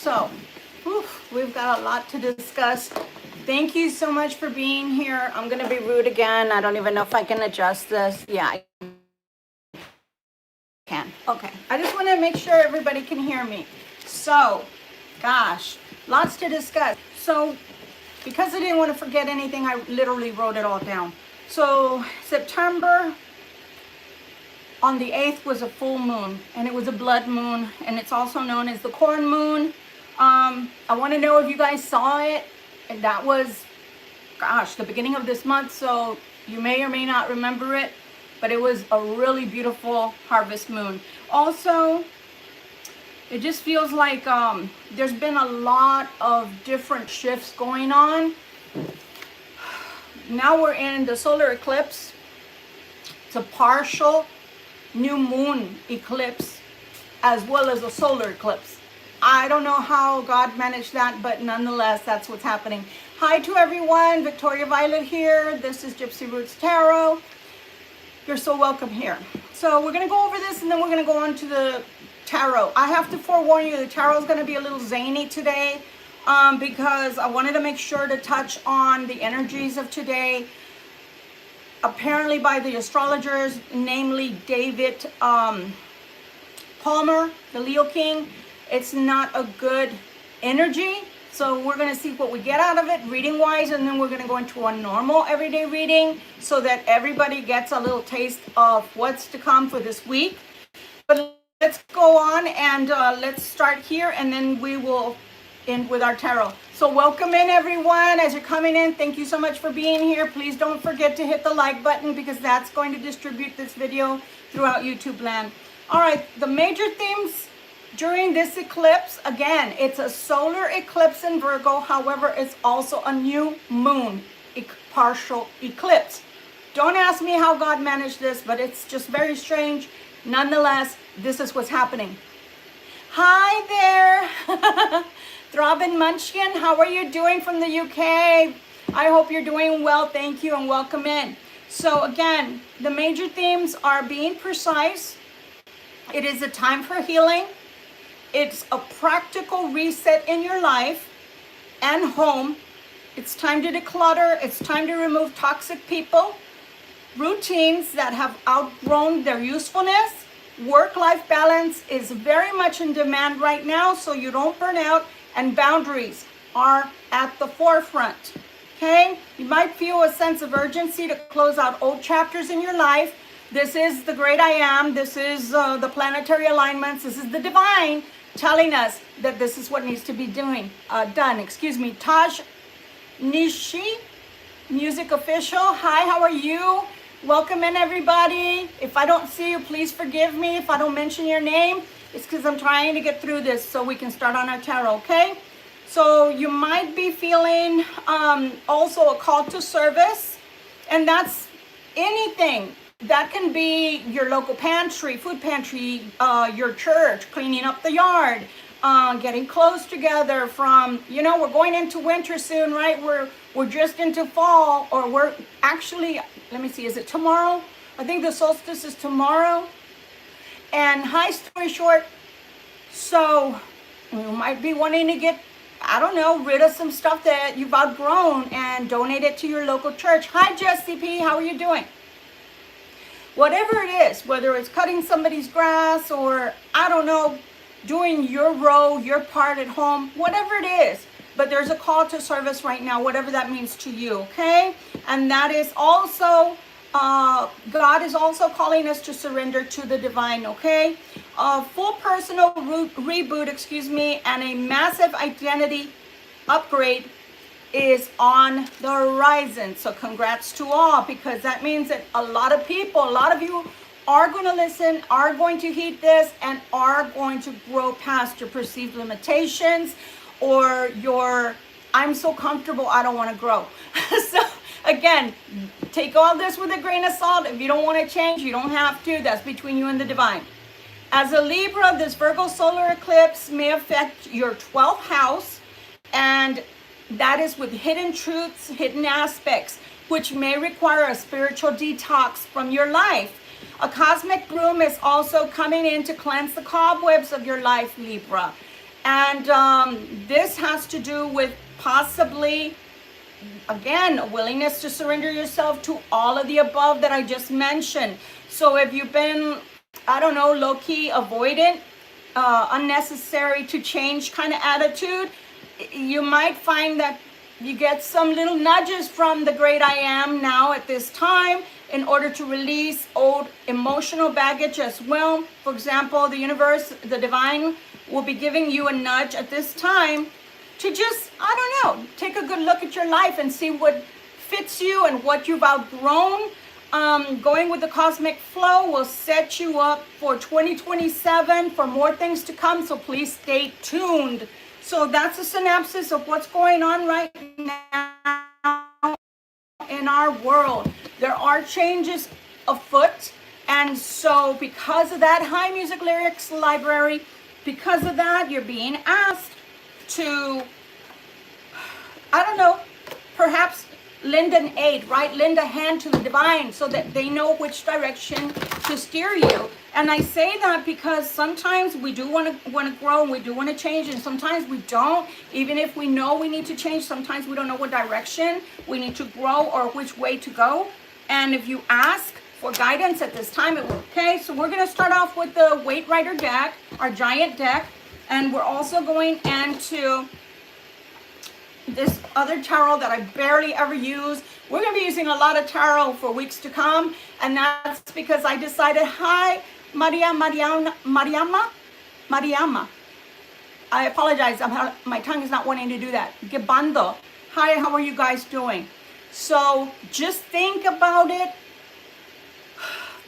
So, we've got a lot to discuss. Thank you so much for being here. I'm going to be rude again. I don't even know if I can adjust this. Yeah, I can. Okay. I just want to make sure everybody can hear me. So, gosh, lots to discuss. So, because I didn't want to forget anything, I literally wrote it all down. So, September on the 8th was a full moon, and it was a blood moon, and it's also known as the corn moon. I want to know if you guys saw it, and that was, gosh, the beginning of this month, so you may or may not remember it, but it was a really beautiful harvest moon. Also, it just feels like there's been a lot of different shifts going on. Now we're in the solar eclipse. It's a partial new moon eclipse as well as a solar eclipse. I don't know how God managed that, but nonetheless, that's what's happening. Hi to everyone. Victoria Violet here. This is GYPSY Roots Tarot. You're so welcome here. So we're going to go over this, and then we're going to go on to the tarot. I have to forewarn you, the tarot is going to be a little zany today because I wanted to make sure to touch on the energies of today. Apparently by the astrologers, namely David Palmer, the Leo King, it's not a good energy. So we're going to see what we get out of it reading wise, and then we're going to go into a normal everyday reading so that everybody gets a little taste of what's to come for this week. But let's go on and let's start here, and then we will end with our tarot. So welcome in everyone. As you're coming in, thank you so much for being here. Please don't forget to hit the like button because that's going to distribute this video throughout YouTube land. All right, the major themes during this eclipse, again, it's a solar eclipse in Virgo. However, it's also a new moon partial eclipse. Don't ask me how God managed this, but it's just very strange. Nonetheless, this is what's happening. Hi there. Throbbing Munchkin, how are you doing from the UK? I hope you're doing well. Thank you and welcome in. So again, the major themes are being precise. It is a time for healing. It's a practical reset in your life and home. It's time to declutter. It's time to remove toxic people, routines that have outgrown their usefulness. Work-life balance is very much in demand right now, so you don't burn out, and boundaries are at the forefront. Okay? You might feel a sense of urgency to close out old chapters in your life. This is the great I am. This is the planetary alignments. This is the divine telling us that this is what needs to be done. Taj Nishi, music official. Hi, how are you? Welcome in everybody. If I don't see you, please forgive me. If I don't mention your name, it's because I'm trying to get through this so we can start on our tarot, okay? So you might be feeling also a call to service, and that's anything. That can be your local pantry, food pantry, your church, cleaning up the yard, getting clothes together from, you know, we're going into winter soon, right? We're just into fall, or we're actually, let me see, is it tomorrow? I think the solstice is tomorrow. And high story short, so you might be wanting to get, I don't know, rid of some stuff that you've outgrown and donate it to your local church. Hi, Jessie P, how are you doing? Whatever it is, whether it's cutting somebody's grass or, I don't know, doing your role, your part at home, whatever it is. But there's a call to service right now, whatever that means to you, okay? And that is also, God is also calling us to surrender to the divine, okay? Full personal reboot, and a massive identity upgrade is on the horizon. So congrats to all, because that means that a lot of people, a lot of you are going to listen, are going to heed this, and are going to grow past your perceived limitations or your, I'm so comfortable, I don't want to grow. So again, take all this with a grain of salt. If you don't want to change, you don't have to. That's between you and the divine. As a Libra, this Virgo solar eclipse may affect your 12th house, and that is with hidden truths, hidden aspects, which may require a spiritual detox from your life. A cosmic broom is also coming in to cleanse the cobwebs of your life, Libra. And this has to do with possibly, again, a willingness to surrender yourself to all of the above that I just mentioned. So if you've been, I don't know, low-key avoidant, unnecessary to change kind of attitude, you might find that you get some little nudges from the great I am now at this time in order to release old emotional baggage as well. For example, the universe, the divine, will be giving you a nudge at this time to just, I don't know, take a good look at your life and see what fits you and what you've outgrown. Going with the cosmic flow will set you up for 2027 for more things to come, so please stay tuned. So that's a synopsis of what's going on right now in our world. There are changes afoot, and so because of that, high music lyrics library, because of that, you're being asked to, I don't know, perhaps lend an aid, right? Lend a hand to the divine so that they know which direction to steer you. And I say that because sometimes we do want to grow and we do want to change, and sometimes we don't. Even if we know we need to change, sometimes we don't know what direction we need to grow or which way to go. And if you ask for guidance at this time, it will. Okay, so we're going to start off with the Weight Rider deck, our giant deck, and we're also going into this other tarot that I barely ever use. We're going to be using a lot of tarot for weeks to come, and that's because I decided, hi, Mariama. I apologize, my tongue is not wanting to do that. Gebando. Hi, how are you guys doing? So just think about it.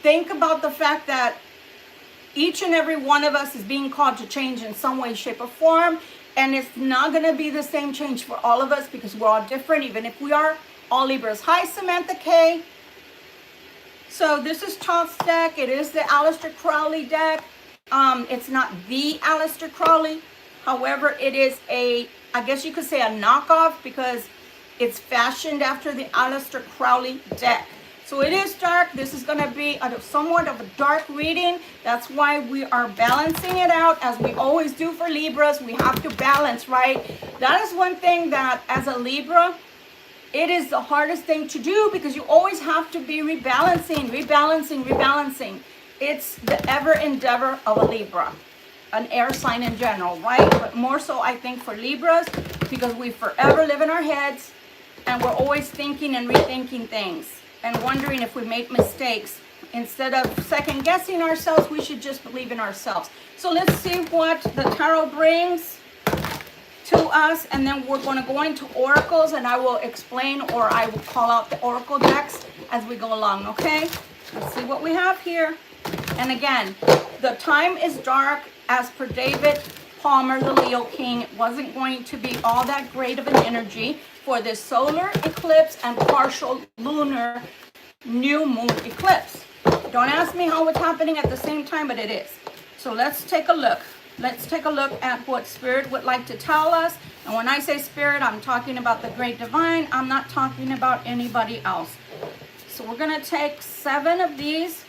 Think about the fact that each and every one of us is being called to change in some way, shape, or form. And it's not going to be the same change for all of us because we're all different, even if we are all Libras. Hi, Samantha K. So this is Toth's deck. It is the Aleister Crowley deck. It's not the Aleister Crowley. However, it is a, I guess you could say a knockoff because it's fashioned after the Aleister Crowley deck. So it is dark. This is going to be somewhat of a dark reading. That's why we are balancing it out as we always do for Libras. We have to balance, right? That is one thing that as a Libra, it is the hardest thing to do because you always have to be rebalancing. It's the ever endeavor of a Libra, an air sign in general, right? But more so, I think, for Libras because we forever live in our heads and we're always thinking and rethinking things and wondering if we make mistakes. Instead of second guessing ourselves, we should just believe in ourselves. So let's see what the tarot brings to us, and then we're going to go into oracles, and I will explain, or I will call out the oracle decks as we go along, okay? Let's see what we have here. And again, the time is dark. As per David Palmer, the Leo King, it wasn't going to be all that great of an energy for this solar eclipse and partial lunar new moon eclipse. Don't ask me how it's happening at the same time, but it is. So let's take a look. Let's take a look at what Spirit would like to tell us. And when I say Spirit, I'm talking about the Great Divine. I'm not talking about anybody else. So we're going to take 7 of these.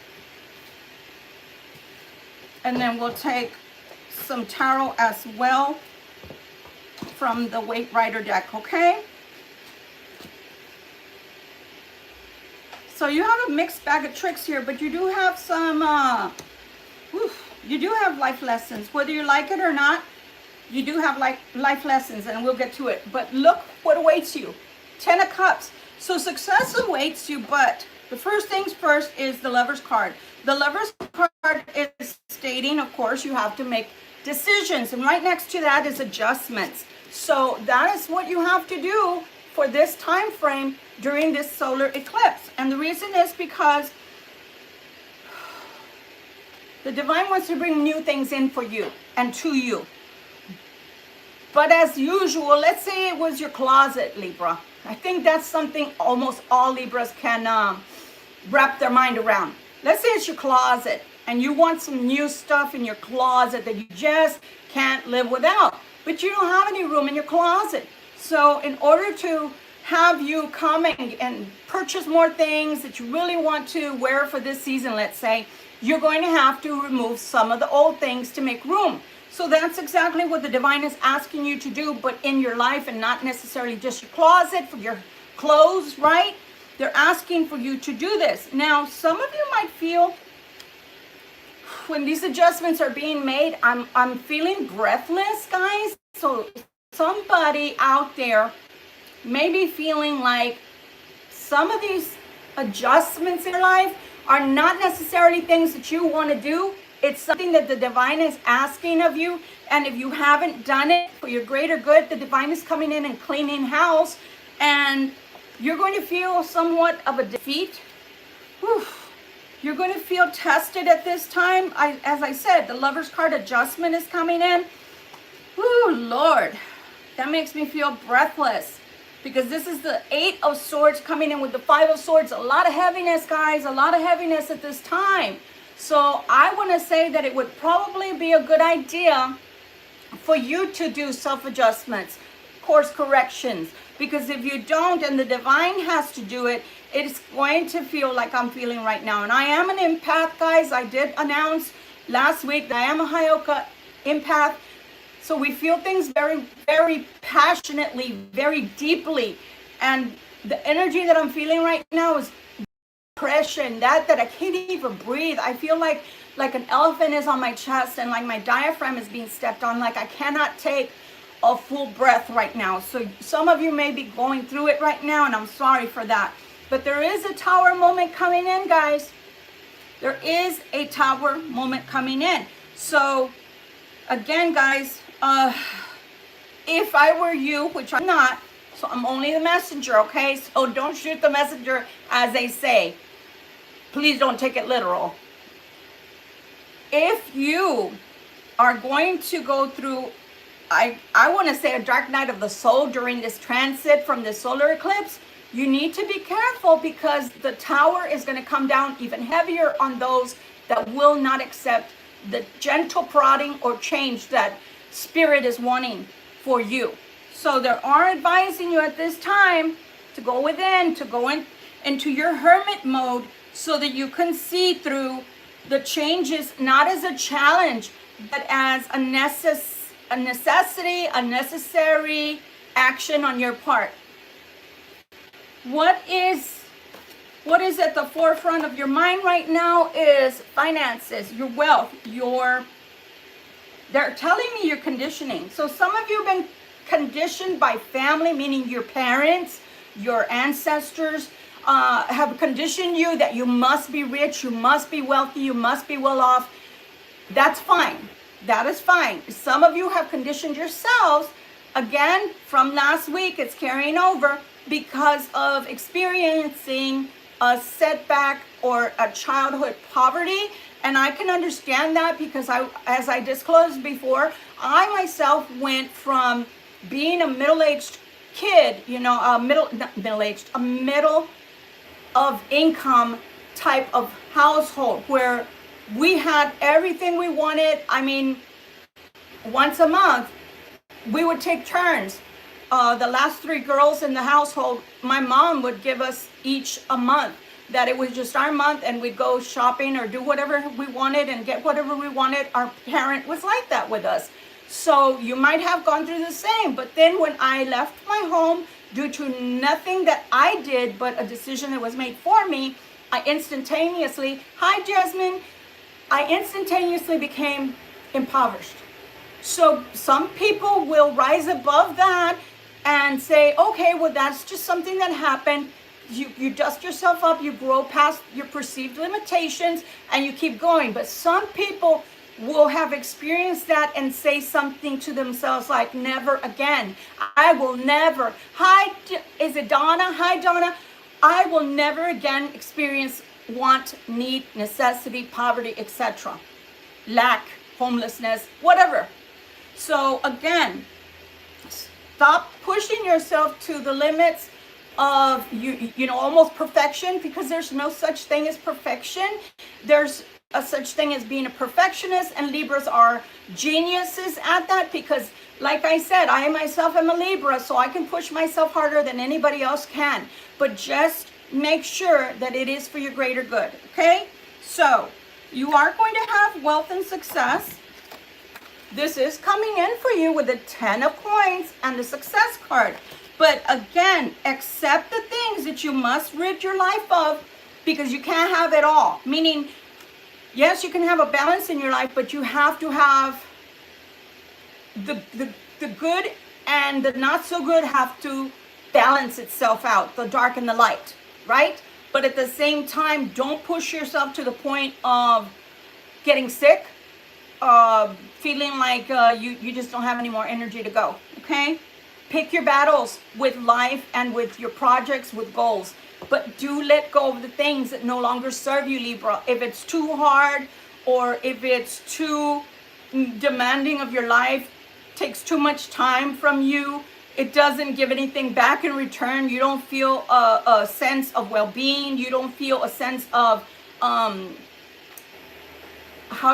And then we'll take some tarot as well from the Weight Rider deck, okay? So you have a mixed bag of tricks here, but you do have some, you do have life lessons. Whether you like it or not, you do have life lessons, and we'll get to it. But look what awaits you. 10 of Cups. So success awaits you, but the first things first is the Lover's card. The Lover's card is stating, of course, you have to make decisions, and right next to that is adjustments. So that is what you have to do for this time frame during this solar eclipse. And the reason is because the divine wants to bring new things in for you and to you. But as usual, let's say it was your closet, Libra. I think that's something almost all Libras can wrap their mind around. Let's say it's your closet and you want some new stuff in your closet that you just can't live without, but you don't have any room in your closet. So in order to have you come and purchase more things that you really want to wear for this season, let's say, you're going to have to remove some of the old things to make room. So that's exactly what the divine is asking you to do, but in your life and not necessarily just your closet for your clothes, right? They're asking for you to do this. Now, some of you might feel when these adjustments are being made, I'm feeling breathless, guys. So somebody out there may be feeling like some of these adjustments in your life are not necessarily things that you want to do. It's something that the divine is asking of you. And if you haven't done it for your greater good, the divine is coming in and cleaning house. And you're going to feel somewhat of a defeat. Whew. You're going to feel tested at this time. As I said, the Lover's card adjustment is coming in. Whew, Lord. That makes me feel breathless. Because this is the 8 of Swords coming in with the 5 of Swords. A lot of heaviness, guys. A lot of heaviness at this time. So I want to say that it would probably be a good idea for you to do self-adjustments, course corrections. Because if you don't and the divine has to do it, it's going to feel like I'm feeling right now. And I am an empath, guys. I did announce last week that I am a Hyoka empath. So we feel things very, very passionately, very deeply. And the energy that I'm feeling right now is depression, that I can't even breathe. I feel like an elephant is on my chest and like my diaphragm is being stepped on. Like I cannot take a full breath right now. So some of you may be going through it right now, and I'm sorry for that. But there is a tower moment coming in, guys. There is a tower moment coming in. So again, guys, if I were you, which I'm not, so I'm only the messenger, okay? So don't shoot the messenger, as they say. Please don't take it literal. If you are going to go through, I want to say a dark night of the soul during this transit from the solar eclipse, you need to be careful because the tower is going to come down even heavier on those that will not accept the gentle prodding or change that Spirit is wanting for you. So they are advising you at this time to go within, to go into your hermit mode so that you can see through the changes, not as a challenge, but as a necessity, a necessary action on your part. What is at the forefront of your mind right now is finances, your wealth, they're telling me your conditioning. So some of you have been conditioned by family, meaning your parents, your ancestors, have conditioned you that you must be rich, you must be wealthy, you must be well off. That's fine. That is fine. Some of you have conditioned yourselves, again, from last week, it's carrying over because of experiencing a setback or a childhood poverty. And I can understand that because as I disclosed before, I myself went from being a middle-aged kid, a middle of income type of household where we had everything we wanted. I mean, once a month, we would take turns. The last 3 girls in the household, my mom would give us each a month, that it was just our month, and we'd go shopping or do whatever we wanted and get whatever we wanted. Our parent was like that with us. So you might have gone through the same. But then when I left my home due to nothing that I did, but a decision that was made for me, I instantaneously, hi Jasmine, I instantaneously became impoverished. So some people will rise above that and say, okay, well, that's just something that happened. You dust yourself up, you grow past your perceived limitations, and you keep going. But some people will have experienced that and say something to themselves like, never again. I will never. Hi, is it Donna? Hi, Donna. I will never again experience want, need, necessity, poverty, etc. Lack, homelessness, whatever. So again, stop pushing yourself to the limits of almost perfection, because there's no such thing as perfection. There's a such thing as being a perfectionist, and Libras are geniuses at that, because like I said, I myself am a Libra, so I can push myself harder than anybody else can. But just make sure that it is for your greater good, okay? So you are going to have wealth and success. This is coming in for you with the 10 of coins and the success card. But again, accept the things that you must rid your life of, because you can't have it all. Meaning, yes, you can have a balance in your life, but you have to have the good and the not so good have to balance itself out, the dark and the light, right? But at the same time, don't push yourself to the point of getting sick, feeling like you just don't have any more energy to go, okay? Pick your battles with life and with your projects, with goals. But do let go of the things that no longer serve you, Libra. If it's too hard, or if it's too demanding of your life, takes too much time from you, it doesn't give anything back in return, you don't feel a sense of well-being, you don't feel a sense of, how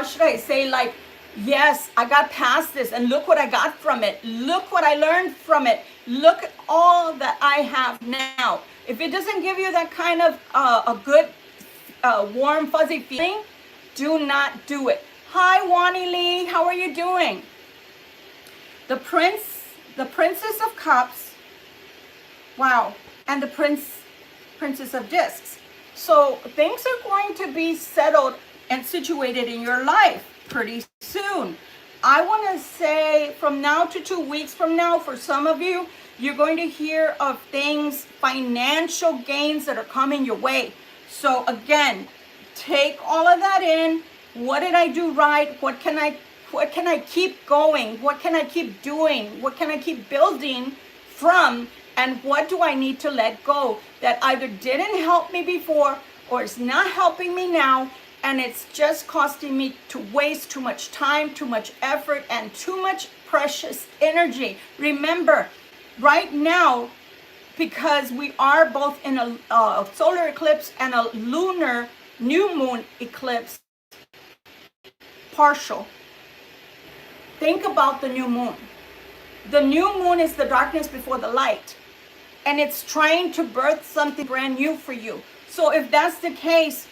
should I say, like, yes, I got past this and look what I got from it. Look what I learned from it. Look at all that I have now. If it doesn't give you that kind of a good, warm, fuzzy feeling, do not do it. Hi, Wani Lee. How are you doing? The Princess of Cups. Wow. And the Princess of Discs. So things are going to be settled and situated in your life pretty soon. I want to say from now to 2 weeks from now, for some of you, you're going to hear of things, financial gains that are coming your way. So again, take all of that in. What did I do right? What can I keep going? What can I keep doing? What can I keep building from? And what do I need to let go that either didn't help me before or is not helping me now? And it's just costing me to waste too much time, too much effort, and too much precious energy. Remember, right now, because we are both in a solar eclipse and a lunar new moon eclipse, partial. Think about the new moon. The new moon is the darkness before the light. And it's trying to birth something brand new for you. So if that's the case,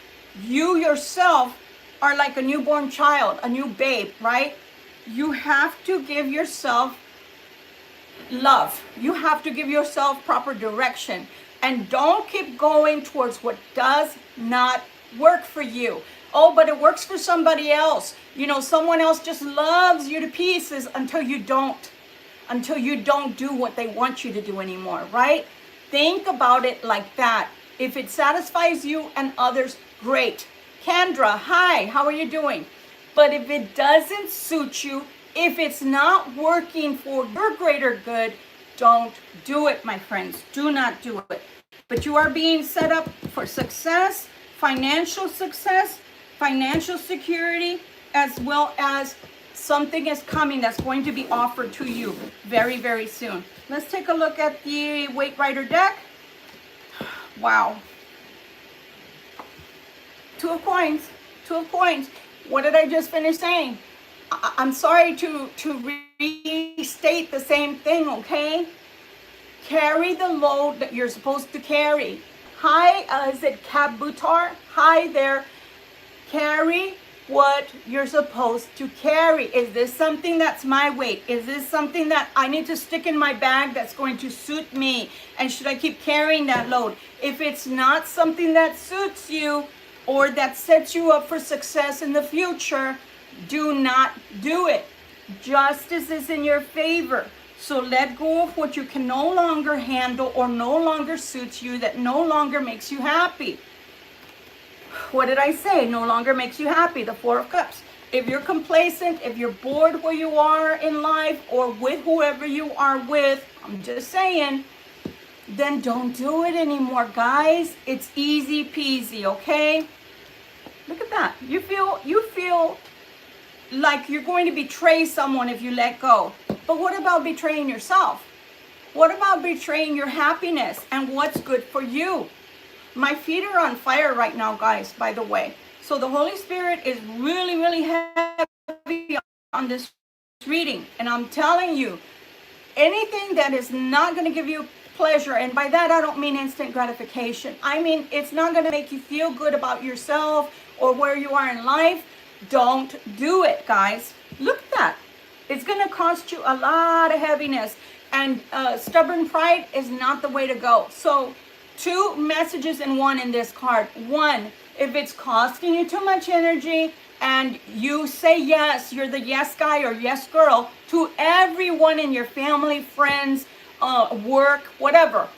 you yourself are like a newborn child, a new babe, right? You have to give yourself love. You have to give yourself proper direction. And don't keep going towards what does not work for you. Oh, but it works for somebody else. You know, someone else just loves you to pieces until you don't do what they want you to do anymore, right? Think about it like that. If it satisfies you and others, great. Kendra, hi, how are you doing? But if it doesn't suit you, if it's not working for your greater good, don't do it, my friends. Do not do it. But you are being set up for success, financial security, as well as something is coming that's going to be offered to you very, very soon. Let's take a look at the Weight Rider deck. Wow. Two of coins. What did I just finish saying? I'm sorry to restate the same thing, okay? Carry the load that you're supposed to carry. Hi, is it Kabutar? Hi there. Carry what you're supposed to carry. Is this something that's my weight? Is this something that I need to stick in my bag that's going to suit me? And should I keep carrying that load? If it's not something that suits you or that sets you up for success in the future, do not do it. Justice is in your favor. So let go of what you can no longer handle or no longer suits you, that no longer makes you happy. What did I say? No longer makes you happy. The Four of Cups. If you're complacent, if you're bored where you are in life or with whoever you are with, I'm just saying, then don't do it anymore, guys. It's easy peasy, okay? Look at that. You feel like you're going to betray someone if you let go. But what about betraying yourself? What about betraying your happiness and what's good for you? My feet are on fire right now, guys, by the way. So the Holy Spirit is really, really heavy on this reading. And I'm telling you, anything that is not going to give you pleasure, and by that I don't mean instant gratification. I mean, it's not going to make you feel good about yourself or where you are in life. Don't do it, guys. Look at that. It's going to cost you a lot of heaviness. And stubborn pride is not the way to go. So 2 messages in one in this card. 1, if it's costing you too much energy and you say yes, you're the yes guy or yes girl to everyone in your family, friends, work, whatever.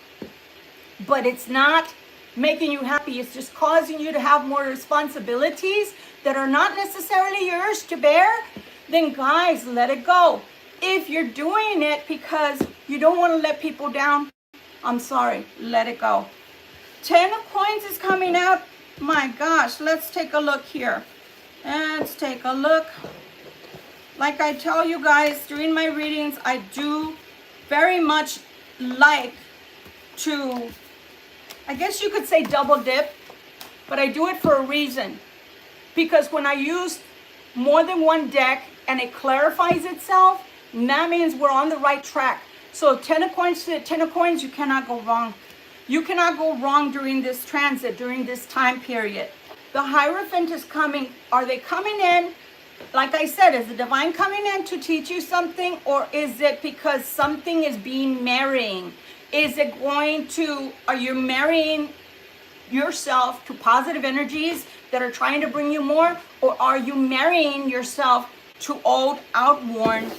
But it's not making you happy. It's just causing you to have more responsibilities that are not necessarily yours to bear. Then guys, let it go. If you're doing it because you don't want to let people down, I'm sorry, let it go. 10 of coins is coming out. My gosh, let's take a look here. Let's take a look. Like I tell you guys during my readings, I do very much like to, I guess you could say double dip, but I do it for a reason. Because when I use more than one deck and it clarifies itself, that means we're on the right track. So 10 of coins to 10 of coins, you cannot go wrong. You cannot go wrong during this transit, during this time period. The Hierophant is coming. Are they coming in? Like I said, is the divine coming in to teach you something, or is it because something is being marrying? Is it going to, are you marrying yourself to positive energies that are trying to bring you more, or are you marrying yourself to old, outworn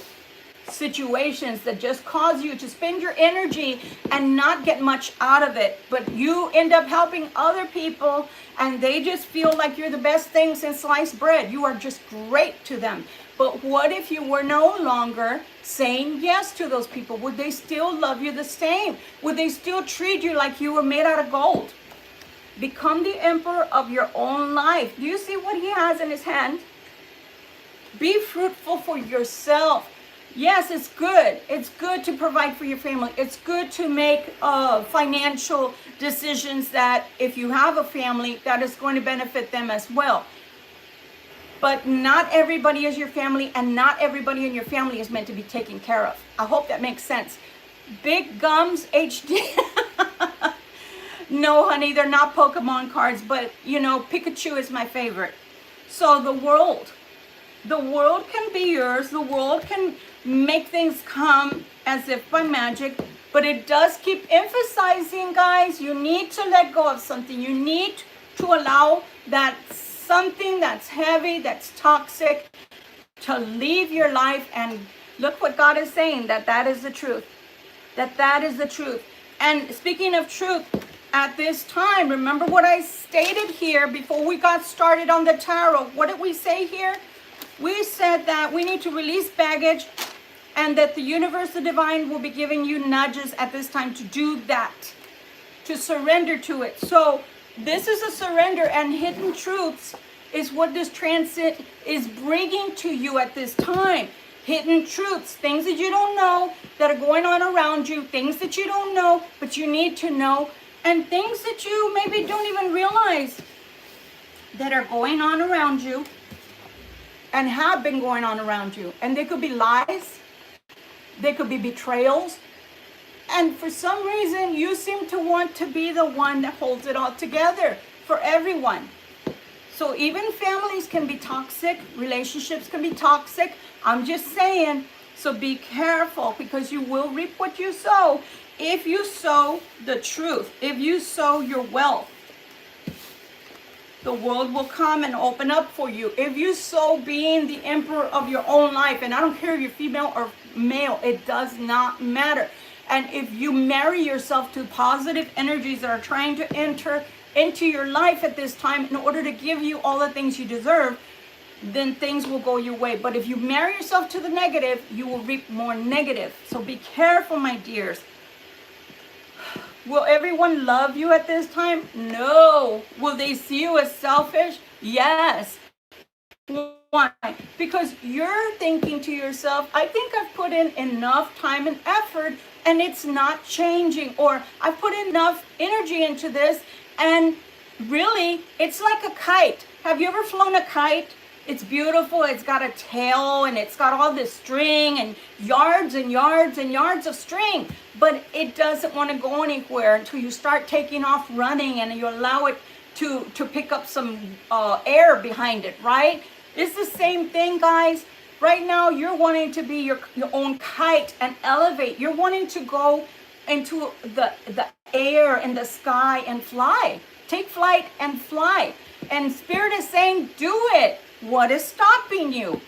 situations that just cause you to spend your energy and not get much out of it, but you end up helping other people and they just feel like you're the best thing since sliced bread. You are just great to them. But what if you were no longer saying yes to those people? Would they still love you the same? Would they still treat you like you were made out of gold? Become the emperor of your own life. Do you see what he has in his hand? Be fruitful for yourself. Yes, it's good. It's good to provide for your family. It's good to make financial decisions that if you have a family, that is going to benefit them as well. But not everybody is your family, and not everybody in your family is meant to be taken care of. I hope that makes sense. Big Gums HD. No, honey, they're not Pokemon cards, but you know, Pikachu is my favorite. So the world can be yours. The world can make things come as if by magic, but it does keep emphasizing, guys, you need to let go of something. You need to allow that something that's heavy, that's toxic, to leave your life. And look what God is saying, that is the truth. That is the truth. And speaking of truth, at this time, remember what I stated here before we got started on the tarot. What did we say here? We said that we need to release baggage, and that the universe, the divine, will be giving you nudges at this time to do that, to surrender to it. So this is a surrender, and hidden truths is what this transit is bringing to you at this time. Hidden truths, things that you don't know that are going on around you, things that you don't know but you need to know, and things that you maybe don't even realize that are going on around you and have been going on around you. And they could be lies, they could be betrayals, and for some reason you seem to want to be the one that holds it all together for everyone. So even families can be toxic, relationships can be toxic. I'm just saying, so be careful, because you will reap what you sow. If you sow the truth, if you sow your wealth, the world will come and open up for you. If you sow being the emperor of your own life, and I don't care if you're female or male, it does not matter. And if you marry yourself to positive energies that are trying to enter into your life at this time in order to give you all the things you deserve, then things will go your way. But if you marry yourself to the negative, you will reap more negative. So be careful, my dears. Will everyone love you at this time? No. Will they see you as selfish? Yes. Why? Because you're thinking to yourself, I think I've put in enough time and effort and it's not changing, or I've put enough energy into this and really it's like a kite. Have you ever flown a kite? It's beautiful, it's got a tail and it's got all this string and yards and yards and yards of string, but it doesn't want to go anywhere until you start taking off running and you allow it to pick up some air behind it, right? It's the same thing, guys. Right now, you're wanting to be your own kite and elevate. You're wanting to go into the air and the sky and fly. Take flight and fly. And Spirit is saying, do it. What is stopping you?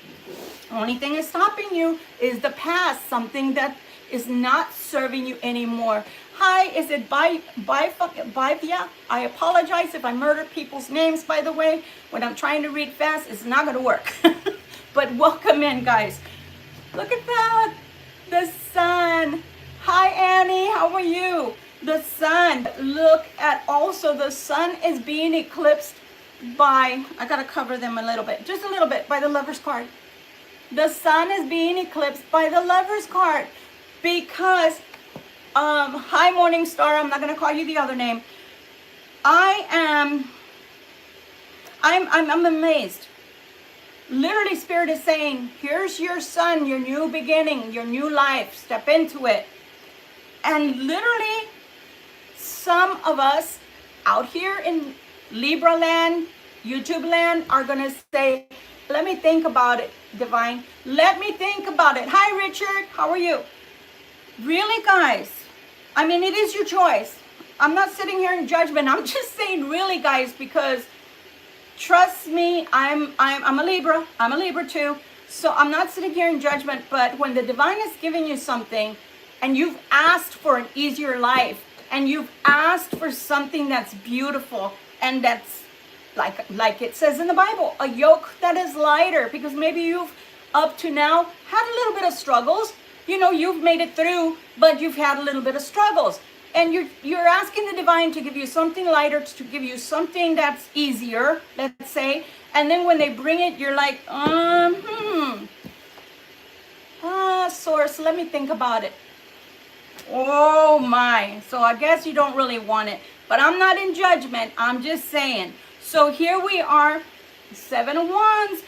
Only thing is stopping you is the past, something that is not serving you anymore. Hi, is it Bivia? I apologize if I murder people's names, by the way. When I'm trying to read fast, it's not going to work. But welcome in, guys. Look at that. The sun. Hi, Annie. How are you? The sun. Look at also the sun is being eclipsed by, I got to cover them a little bit, just a little bit, by the Lover's card. The sun is being eclipsed by the Lover's card because, hi, Morning Star. I'm not going to call you the other name. I'm amazed. Literally, Spirit is saying, here's your sun, your new beginning, your new life. Step into it. And literally, some of us out here in Libra land, YouTube land, are going to say, let me think about it, Divine. Let me think about it. Hi, Richard. How are you? Really, guys? I mean, it is your choice. I'm not sitting here in judgment. I'm just saying, really, guys, because trust me, I'm a Libra. I'm a Libra too. So I'm not sitting here in judgment. But when the Divine is giving you something, and you've asked for an easier life, and you've asked for something that's beautiful, and that's like it says in the Bible, a yoke that is lighter, because maybe you've up to now had a little bit of struggles. You know, you've made it through, but you've had a little bit of struggles. And you're asking the Divine to give you something lighter, to give you something that's easier, let's say. And then when they bring it, you're like, Source, let me think about it. Oh my. So I guess you don't really want it. But I'm not in judgment. I'm just saying. So here we are, 7 of Wands.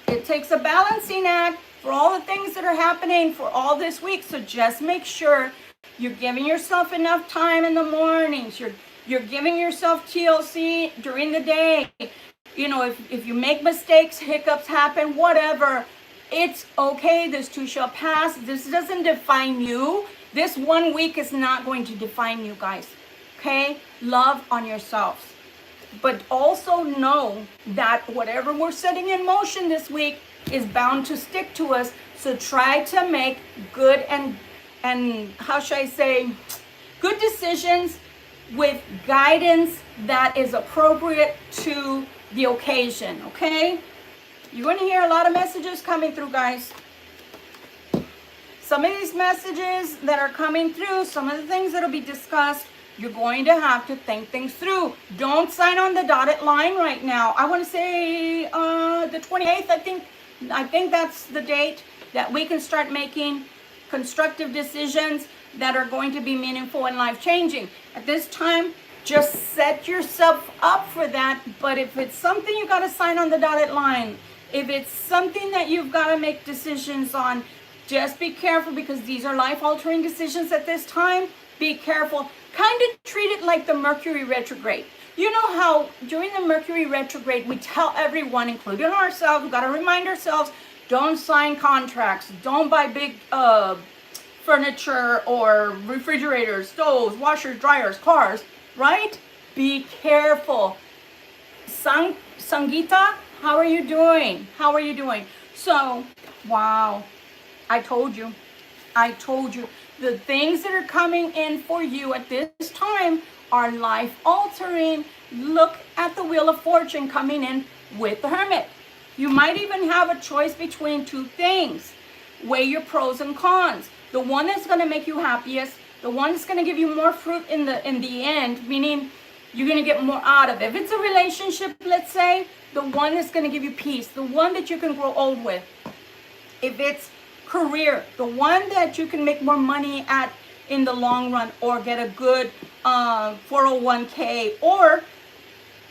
It takes a balancing act for all the things that are happening for all this week. So just make sure you're giving yourself enough time in the mornings. You're giving yourself TLC during the day. You know, if you make mistakes, hiccups happen, whatever. It's okay. This too shall pass. This doesn't define you. This 1 week is not going to define you, guys. Okay? Love on yourselves. But also know that whatever we're setting in motion this week is bound to stick to us. So try to make good and how should I say, good decisions with guidance that is appropriate to the occasion, okay? You're going to hear a lot of messages coming through, guys. Some of these messages that are coming through, some of the things that will be discussed, you're going to have to think things through. Don't sign on the dotted line right now. I want to say the 28th, I think that's the date that we can start making constructive decisions that are going to be meaningful and life-changing. At this time, just set yourself up for that. But if it's something you got to sign on the dotted line, if it's something that you've got to make decisions on, just be careful, because these are life-altering decisions at this time. Be careful. Kind of treat it like the Mercury retrograde. You know how during the Mercury retrograde, we tell everyone, including ourselves, we've got to remind ourselves, don't sign contracts, don't buy big furniture or refrigerators, stoves, washers, dryers, cars, right? Be careful. Sangeeta, how are you doing? How are you doing? So, wow, I told you. The things that are coming in for you at this time are life-altering. Look at the Wheel of Fortune coming in with the Hermit. You might even have a choice between two things. Weigh your pros and cons. The one that's going to make you happiest, the one that's going to give you more fruit in the end, meaning you're going to get more out of it. If it's a relationship, let's say, the one that's going to give you peace, the one that you can grow old with. If it's career, the one that you can make more money at in the long run, or get a good 401k, or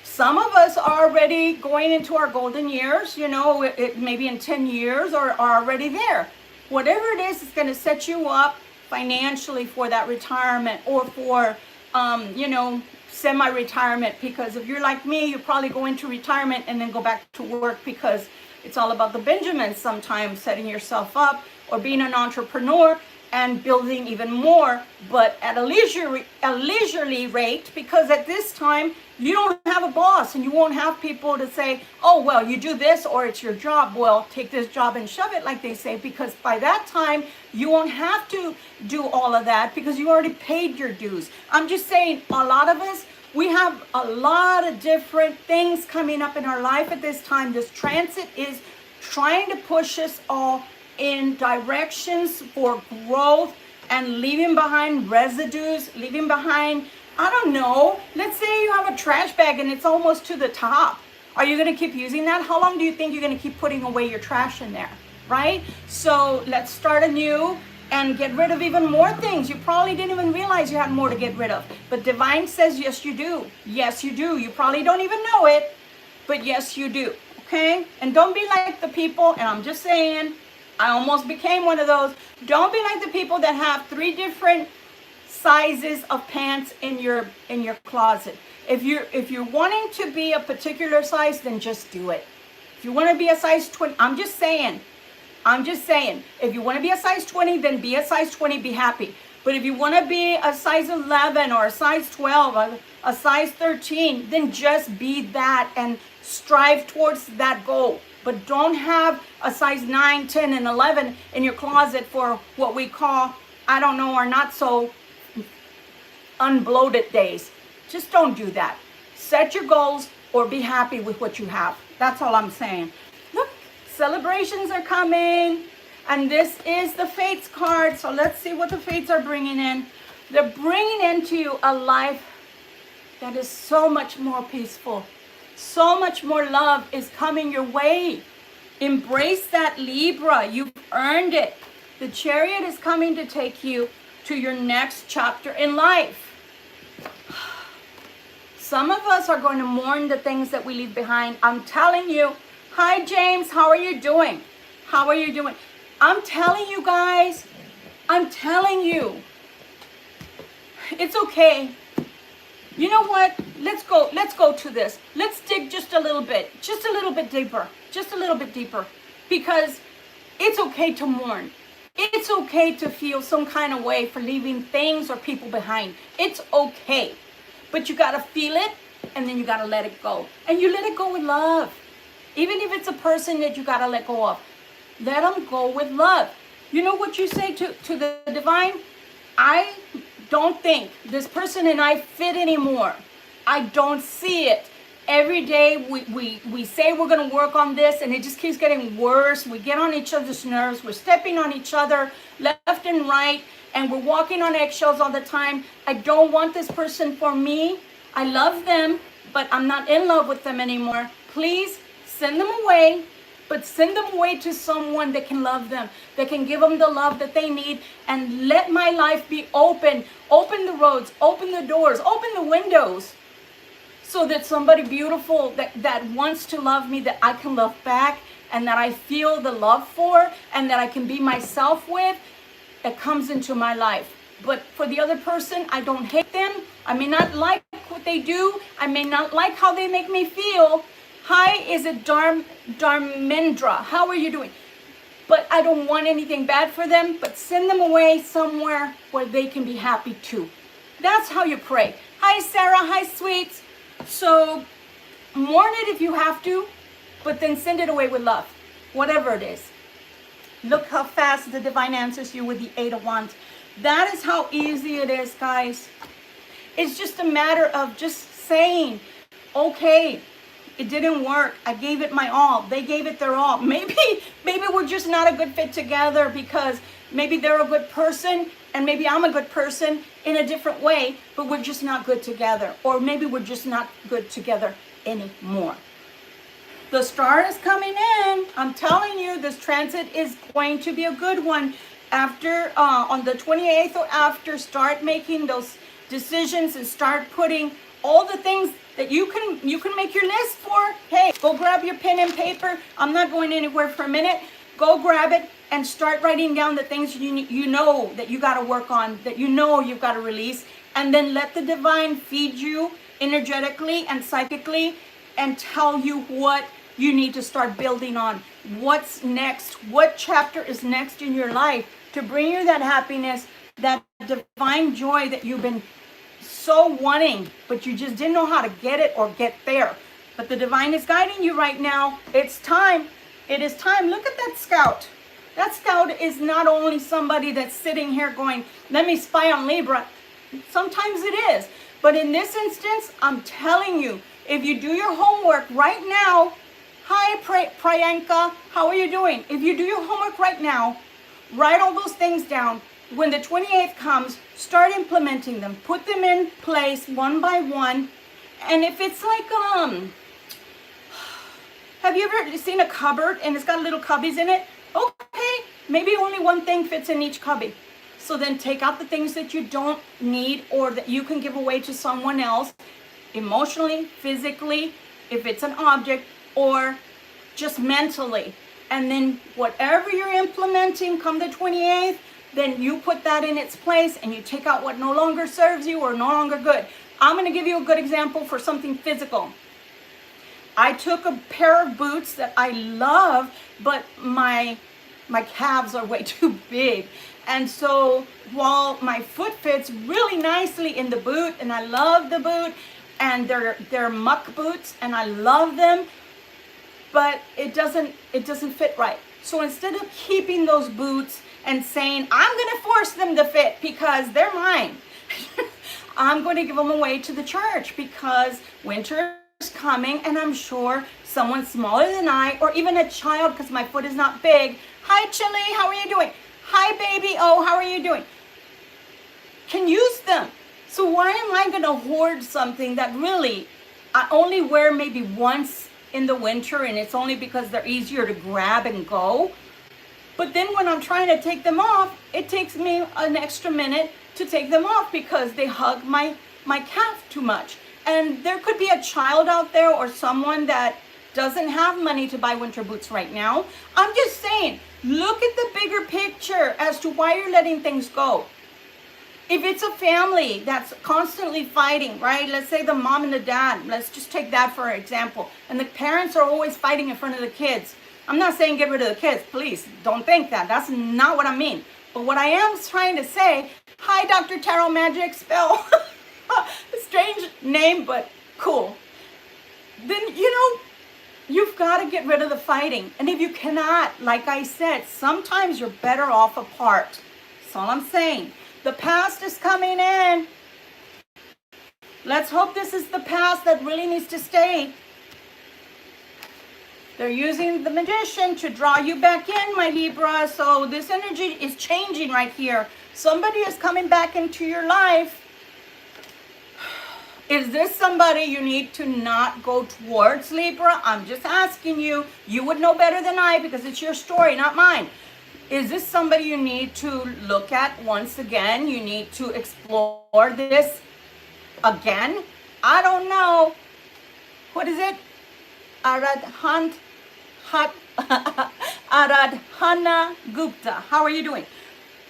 some of us are already going into our golden years, you know, it maybe in 10 years or are already there. Whatever it is, it's going to set you up financially for that retirement, or for, you know, semi-retirement. Because if you're like me, you probably go into retirement and then go back to work, because It's all about the Benjamins sometimes, setting yourself up or being an entrepreneur and building even more, but at a leisurely rate, because at this time you don't have a boss and you won't have people to say, oh, well, you do this or it's your job. Well, take this job and shove it, like they say, because by that time you won't have to do all of that because you already paid your dues. I'm just saying, a lot of us, we have a lot of different things coming up in our life at this time. This transit is trying to push us all in directions for growth and leaving behind residues, leaving behind, I don't know, let's say you have a trash bag and it's almost to the top. Are you going to keep using that? How long do you think you're going to keep putting away your trash in there, right? So let's start anew and get rid of even more things. You probably didn't even realize you had more to get rid of. But Divine says, yes, you do. Yes, you do. You probably don't even know it, but yes, you do. Okay? And don't be like the people, and I'm just saying, I almost became one of those. Don't be like the people that have 3 different sizes of pants in your closet. If you're wanting to be a particular size, then just do it. If you want to be a size 20, I'm just saying, if you want to be a size 20, then be a size 20, be happy. But if you want to be a size 11 or a size 12, a size 13, then just be that and strive towards that goal. But don't have a size 9, 10, and 11 in your closet for what we call, I don't know, are not so unbloated days. Just don't do that. Set your goals or be happy with what you have. That's all I'm saying. Look, celebrations are coming. And this is the Fates card. So let's see what the Fates are bringing in. They're bringing into you a life that is so much more peaceful. So much more love is coming your way. Embrace that, Libra. You've earned it. The Chariot is coming to take you to your next chapter in life. Some of us are going to mourn the things that we leave behind. I'm telling you. Hi, James. How are you doing? How are you doing? I'm telling you guys. I'm telling you. It's okay. You know what? Let's go to this. Let's dig just a little bit deeper, just a little bit deeper, because it's okay to mourn. It's okay to feel some kind of way for leaving things or people behind. It's okay, but you got to feel it and then you got to let it go. And you let it go with love. Even if it's a person that you got to let go of, let them go with love. You know what you say to the Divine? I don't think this person and I fit anymore. I don't see it. Every day we say we're going to work on this and it just keeps getting worse. We get on each other's nerves. We're stepping on each other left and right, and we're walking on eggshells all the time. I don't want this person for me. I love them, but I'm not in love with them anymore. Please send them away. But send them away to someone that can love them, that can give them the love that they need, and let my life be open. Open the roads, open the doors, open the windows, so that somebody beautiful that wants to love me, that I can love back, and that I feel the love for, and that I can be myself with, that comes into my life. But for the other person, I don't hate them. I may not like what they do. I may not like how they make me feel. Hi, is it Dharmendra? How are you doing? But I don't want anything bad for them, but send them away somewhere where they can be happy too. That's how you pray. Hi, Sarah. Hi, sweets. So mourn it if you have to, but then send it away with love, whatever it is. Look how fast the Divine answers you with the 8 of Wands. That is how easy it is, guys. It's just a matter of just saying, okay, it didn't work. I gave it my all. They gave it their all. Maybe we're just not a good fit together, because maybe they're a good person and maybe I'm a good person in a different way, but we're just not good together. Or maybe we're just not good together anymore. The Star is coming in. I'm telling you, this transit is going to be a good one. After, on the 28th or after, start making those decisions and start putting all the things that you can make your list for. Hey, go grab your pen and paper. I'm not going anywhere for a minute. Go grab it and start writing down the things you know that you got to work on, that you know you've got to release, and then let the Divine feed you energetically and psychically and tell you what you need to start building on. what's next, what chapter is next in your life to bring you that happiness, that divine joy that you've been so wanting, but you just didn't know how to get it or get there. But the divine is guiding you right now. It's time. It is time. Look at that scout. That scout is not only somebody that's sitting here going, let me spy on Libra. Sometimes it is. But in this instance, I'm telling you, if you do your homework right now, hi Priyanka, how are you doing? If you do your homework right now, write all those things down. When the 28th comes, start implementing them. Put them in place one by one. And if it's like, have you ever seen a cupboard and it's got little cubbies in it? Okay, maybe only one thing fits in each cubby. So then take out the things that you don't need or that you can give away to someone else, emotionally, physically, if it's an object, or just mentally. And then whatever you're implementing come the 28th, then you put that in its place and you take out what no longer serves you or no longer good. I'm going to give you a good example for something physical. I took a pair of boots that I love, but my calves are way too big. And so while my foot fits really nicely in the boot, and I love the boot, and they're muck boots, and I love them, but it doesn't fit right. So instead of keeping those boots and saying, I'm going to force them to fit because they're mine, I'm going to give them away to the church because winter is coming, and I'm sure someone smaller than I, or even a child, because my foot is not big. Hi, Chili, how are you doing? Hi, baby, oh, how are you doing? Can use them. So why am I going to hoard something that really I only wear maybe once in the winter, and it's only because they're easier to grab and go? But then when I'm trying to take them off, it takes me an extra minute to take them off because they hug my calf too much. And there could be a child out there or someone that doesn't have money to buy winter boots right now. I'm just saying, look at the bigger picture as to why you're letting things go. If it's a family that's constantly fighting, right? Let's say the mom and the dad, let's just take that for example. And the parents are always fighting in front of the kids. I'm not saying get rid of the kids, please. Don't think that. That's not what I mean. But what I am trying to say, hi, Dr. Tarot Magic Spell. Strange name, but cool. Then, you've got to get rid of the fighting. And if you cannot, like I said, sometimes you're better off apart. That's all I'm saying. The past is coming in. Let's hope this is the past that really needs to stay. They're using the Magician to draw you back in, my Libra. So this energy is changing right here. Somebody is coming back into your life. Is this somebody you need to not go towards, Libra? I'm just asking you. You would know better than I because it's your story, not mine. Is this somebody you need to look at once again? You need to explore this again? I don't know. What is it? Aradhana Gupta. How are you doing?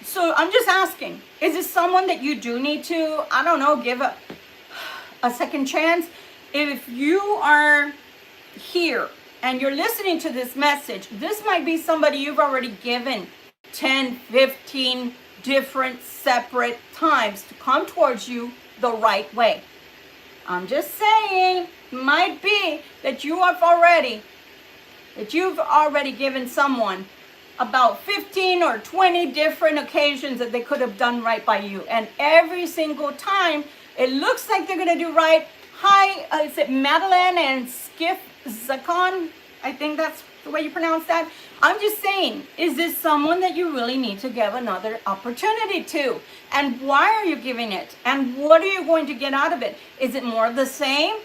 So I'm just asking, is this someone that you do need to, I don't know, give a second chance? If you are here and you're listening to this message, this might be somebody you've already given 10, 15 different separate times to come towards you the right way. I'm just saying, might be that you've already given someone about 15 or 20 different occasions that they could have done right by you. And every single time, it looks like they're going to do right. Hi, is it Madeline and Skip Zakon? I think that's the way you pronounce that. I'm just saying, is this someone that you really need to give another opportunity to? And why are you giving it? And what are you going to get out of it? Is it more of the same?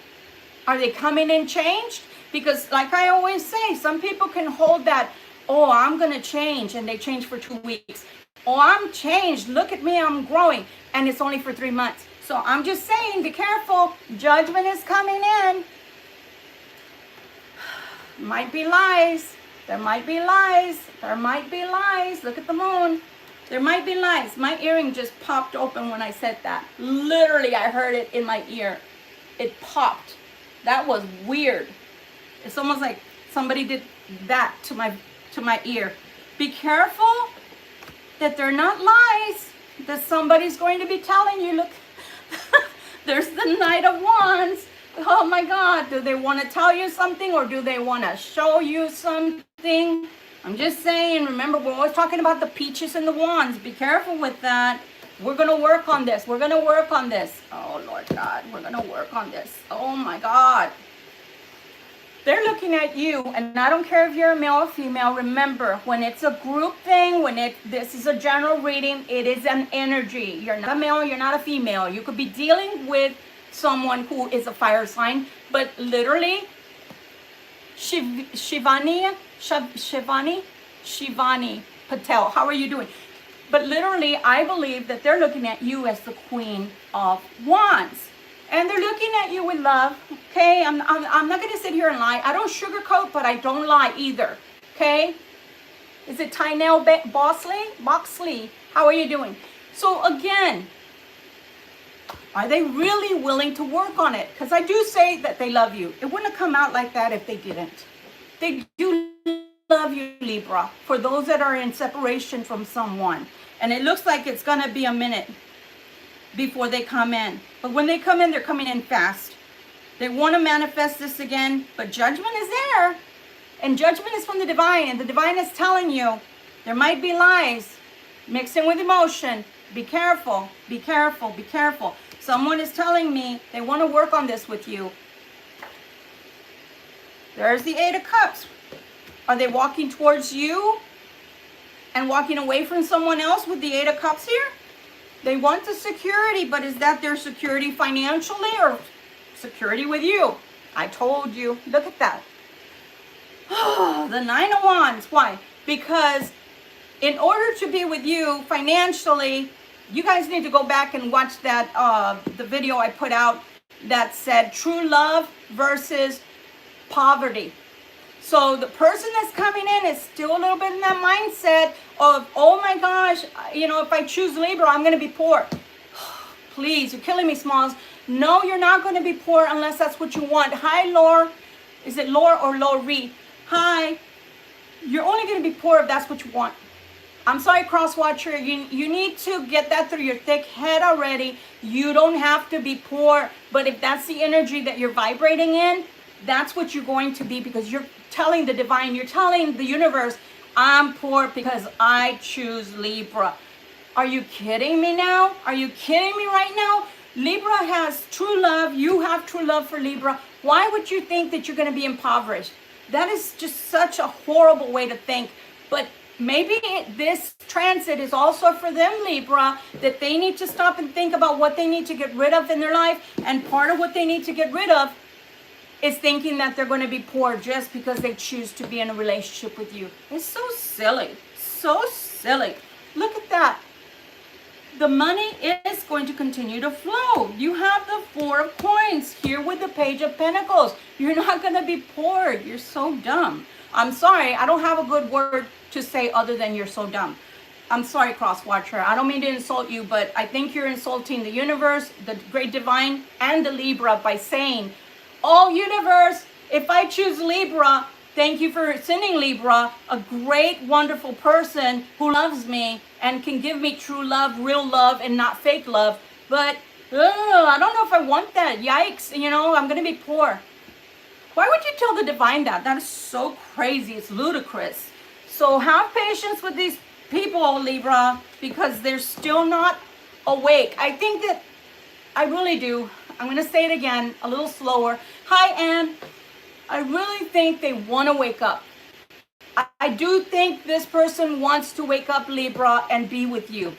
Are they coming in changed? Because like I always say, some people can hold that, oh, I'm going to change, and they change for 2 weeks. Oh, I'm changed. Look at me, I'm growing. And it's only for 3 months. So I'm just saying, be careful. Judgment is coming in. Might be lies. There might be lies. There might be lies. Look at the moon. There might be lies. My earring just popped open when I said that. Literally, I heard it in my ear. It popped. That was weird. It's almost like somebody did that to my ear. Be careful that they're not lies that somebody's going to be telling you. Look, there's the Knight of Wands. Oh my God, do they want to tell you something, or do they want to show you something? I'm just saying, remember, we're always talking about the peaches and the wands. Be careful with that. We're going to work on this. We're going to work on this. Oh, Lord God, we're going to work on this. Oh, my God. They're looking at you, and I don't care if you're a male or female. Remember, when it's a group thing, this is a general reading, it is an energy. You're not a male, you're not a female. You could be dealing with someone who is a fire sign, but literally, Shivani Patel, how are you doing? But literally, I believe that they're looking at you as the Queen of Wands. And they're looking at you with love, okay? I'm not going to sit here and lie. I don't sugarcoat, but I don't lie either, okay? Is it Tynell Boxley? How are you doing? So again, are they really willing to work on it? Because I do say that they love you. It wouldn't have come out like that if they didn't. They do love you, Libra, for those that are in separation from someone. And it looks like it's going to be a minute before they come in. But when they come in, they're coming in fast. They want to manifest this again, but judgment is there. And judgment is from the divine, and the divine is telling you there might be lies mixed in with emotion. Be careful, be careful, be careful. Someone is telling me they want to work on this with you. There's the Eight of Cups. Are they walking towards you and walking away from someone else with the Eight of Cups here? They want the security, but is that their security financially or security with you? I told you. Look at that. The Nine of Wands. Why? Because in order to be with you financially, you guys need to go back and watch that the video I put out that said true love versus poverty. So the person that's coming in is still a little bit in that mindset of, oh my gosh, you know, if I choose Libra, I'm going to be poor. Please, you're killing me, Smalls. No, you're not going to be poor unless that's what you want. Hi, Laura. Is it Laura or Lori? Hi. You're only going to be poor if that's what you want. I'm sorry, crosswatcher. You need to get that through your thick head already. You don't have to be poor. But if that's the energy that you're vibrating in, that's what you're going to be, because you're telling the divine, you're telling the universe, I'm poor because I choose Libra. Are you kidding me now? Are you kidding me right now? Libra has true love. You have true love for Libra. Why would you think that you're going to be impoverished? That is just such a horrible way to think. But maybe this transit is also for them, Libra, that they need to stop and think about what they need to get rid of in their life. And part of what they need to get rid of is thinking that they're going to be poor just because they choose to be in a relationship with you. It's so silly. So silly. Look at that. The money is going to continue to flow. You have the Four of Coins here with the Page of Pentacles. You're not going to be poor. You're so dumb. I'm sorry. I don't have a good word to say other than you're so dumb. I'm sorry, crosswatcher. I don't mean to insult you, but I think you're insulting the universe, the great divine, and the Libra by saying, oh, universe, if I choose Libra, thank you for sending Libra, a great, wonderful person who loves me and can give me true love, real love, and not fake love. But I don't know if I want that. Yikes, you know, I'm going to be poor. Why would you tell the divine that? That is so crazy. It's ludicrous. So have patience with these people, Libra, because they're still not awake. I think that, I really do. I'm going to say it again, a little slower. Hi, Anne. I really think they want to wake up. I do think this person wants to wake up, Libra, and be with you.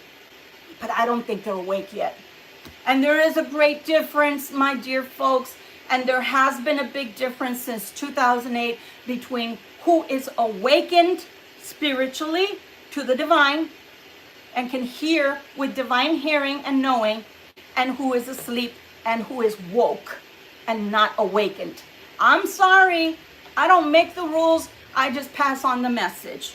But I don't think they're awake yet. And there is a great difference, my dear folks. And there has been a big difference since 2008 between who is awakened spiritually to the divine and can hear with divine hearing and knowing, and who is asleep and who is woke and not awakened. I'm sorry, I don't make the rules, I just pass on the message.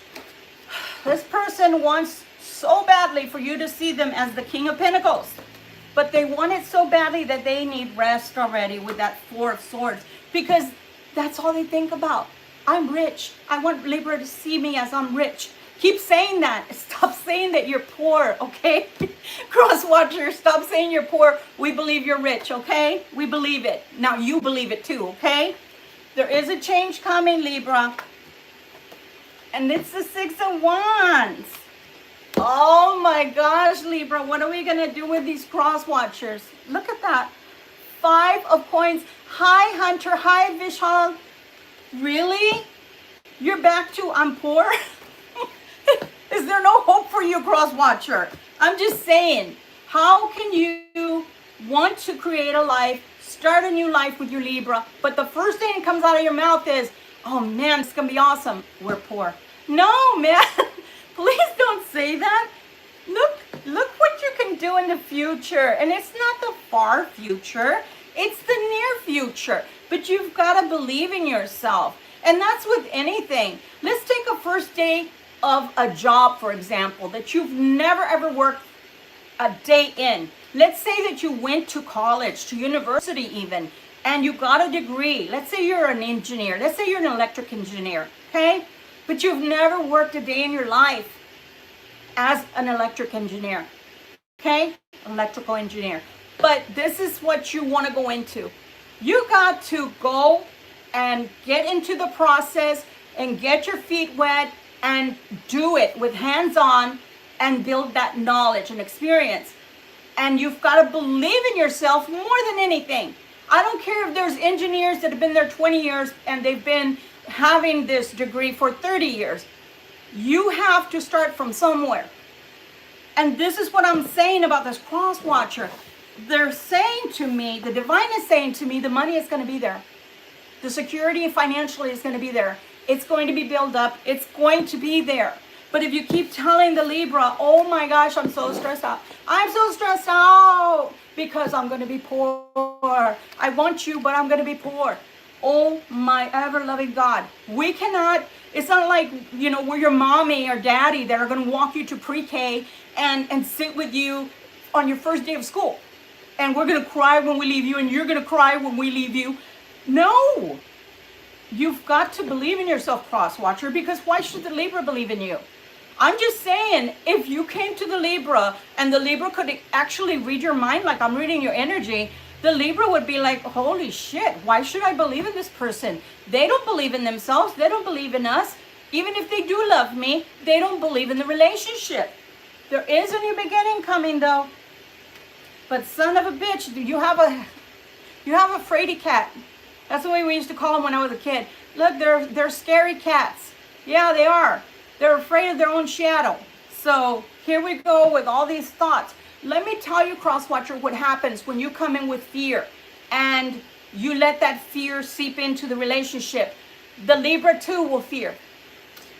This person wants so badly for you to see them as the King of Pentacles, but they want it so badly that they need rest already with that Four of Swords, because that's all they think about. I'm rich. I want Libra to see me as I'm rich. Keep saying that. Stop saying that you're poor, okay? Crosswatcher, stop saying you're poor. We believe you're rich, okay? We believe it. Now you believe it too, okay? There is a change coming, Libra. And it's the 6 of Wands. Oh my gosh, Libra, what are we going to do with these crosswatchers? Look at that. 5 of Coins. Hi, Hunter. Hi, Vishal. Really? You're back to I'm poor? Is there no hope for you, crosswatcher? I'm just saying, how can you want to create a life, start a new life with your Libra, but the first thing that comes out of your mouth is, oh man, it's going to be awesome. We're poor. No, man. Please don't say that. Look what you can do in the future. And it's not the far future. It's the near future. But you've got to believe in yourself. And that's with anything. Let's take a first day of a job, for example, that you've never ever worked a day in. Let's say that you went to college, to university even, and you got a degree. Let's say you're an engineer. Let's say you're an electric engineer, okay? But you've never worked a day in your life as an electric engineer, okay? Electrical engineer. But this is what you want to go into. You got to go and get into the process and get your feet wet and do it with hands-on and build that knowledge and experience. And you've got to believe in yourself more than anything. I don't care if there's engineers that have been there 20 years and they've been having this degree for 30 years. You have to start from somewhere. And this is what I'm saying about this crosswatcher. They're saying to me, the divine is saying to me, the money is going to be there. The security financially is going to be there. It's going to be built up. It's going to be there. But if you keep telling the Libra, oh my gosh, I'm so stressed out. I'm so stressed out because I'm going to be poor. I want you, but I'm going to be poor. Oh my ever-loving God. We cannot, it's not like, you know, we're your mommy or daddy that are going to walk you to pre-K and sit with you on your first day of school. And we're going to cry when we leave you and you're going to cry when we leave you. No. You've got to believe in yourself, crosswatcher, because why should the Libra believe in you? I'm just saying, if you came to the Libra and the Libra could actually read your mind like I'm reading your energy, the Libra would be like, holy shit, why should I believe in this person? They don't believe in themselves. They don't believe in us. Even if they do love me, they don't believe in the relationship. There is a new beginning coming though. But son of a bitch, you have a fraidy cat. That's the way we used to call them when I was a kid. Look, they're scary cats. Yeah, they are. They're afraid of their own shadow. So here we go with all these thoughts. Let me tell you, crosswatcher, what happens when you come in with fear and you let that fear seep into the relationship. The Libra too will fear.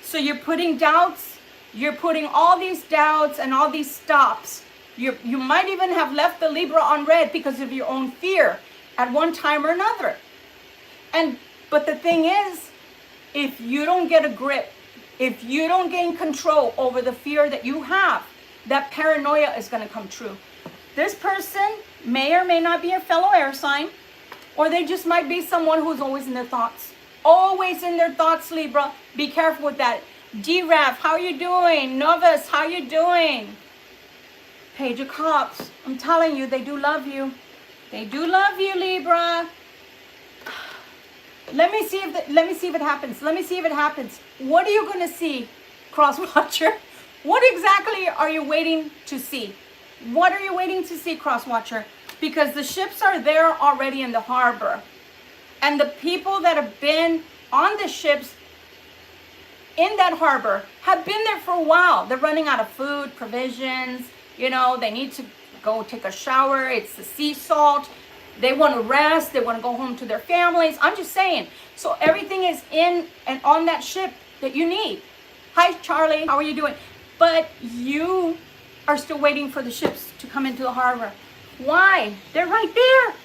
So you're putting doubts. You're putting all these doubts and all these stops. You might even have left the Libra on red because of your own fear at one time or another. But the thing is, if you don't get a grip, if you don't gain control over the fear that you have, that paranoia is going to come true. This person may or may not be a fellow air sign, or they just might be someone who's always in their thoughts. Always in their thoughts, Libra. Be careful with that. D-Raf, how are you doing? Novus, how are you doing? Page of Cups. I'm telling you, they do love you. They do love you, Libra. Let me see if it happens. Let me see if it happens. What are you going to see, crosswatcher? What exactly are you waiting to see? What are you waiting to see, crosswatcher? Because the ships are there already in the harbor. And the people that have been on the ships in that harbor have been there for a while. They're running out of food, provisions. You know, they need to go take a shower. It's the sea salt. They want to rest. They want to go home to their families. I'm just saying. So everything is in and on that ship that you need. Hi, Charlie. How are you doing? But you are still waiting for the ships to come into the harbor. Why? They're right there.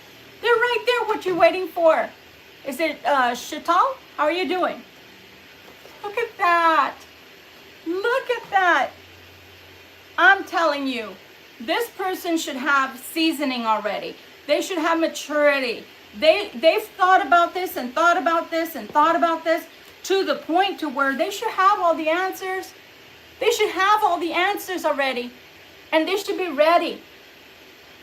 They're right there. What you waiting for? Is it Chital? How are you doing? Look at that. Look at that. I'm telling you, this person should have seasoning already. They should have maturity. They've thought about this and thought about this and thought about this. to the point to where they should have all the answers. They should have all the answers already, and they should be ready.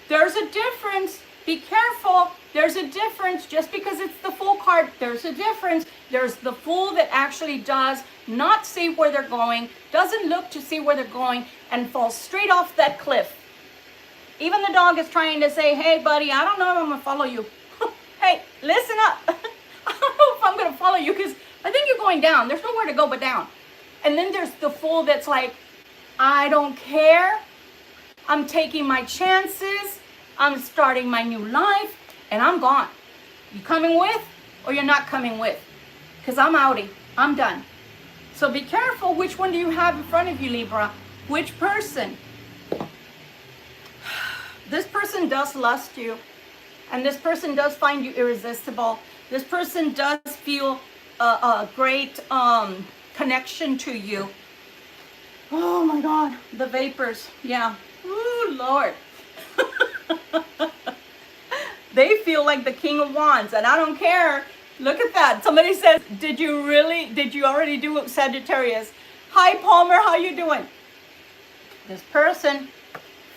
There's a difference. Be careful. There's a difference. Just because it's the Fool card, there's a difference. There's the Fool that actually does not see where they're going, doesn't look to see where they're going, and falls straight off that cliff. Even the dog is trying to say, hey, buddy, I don't know if I'm going to follow you. Hey, listen up. I don't know if I'm going to follow you because I think you're going down. There's nowhere to go but down. And then there's the Fool that's like, I don't care. I'm taking my chances. I'm starting my new life, and I'm gone. You coming with or you're not coming with? Because I'm outie. I'm done. So be careful. Which one do you have in front of you, Libra? Which person? This person does lust you, and this person does find you irresistible. This person does feel a great connection to you. Oh my God, the vapors. Yeah. Ooh, Lord. They feel like the King of Wands, and I don't care. Look at that. Somebody says, did you already do Sagittarius? Hi, Palmer, how you doing? This person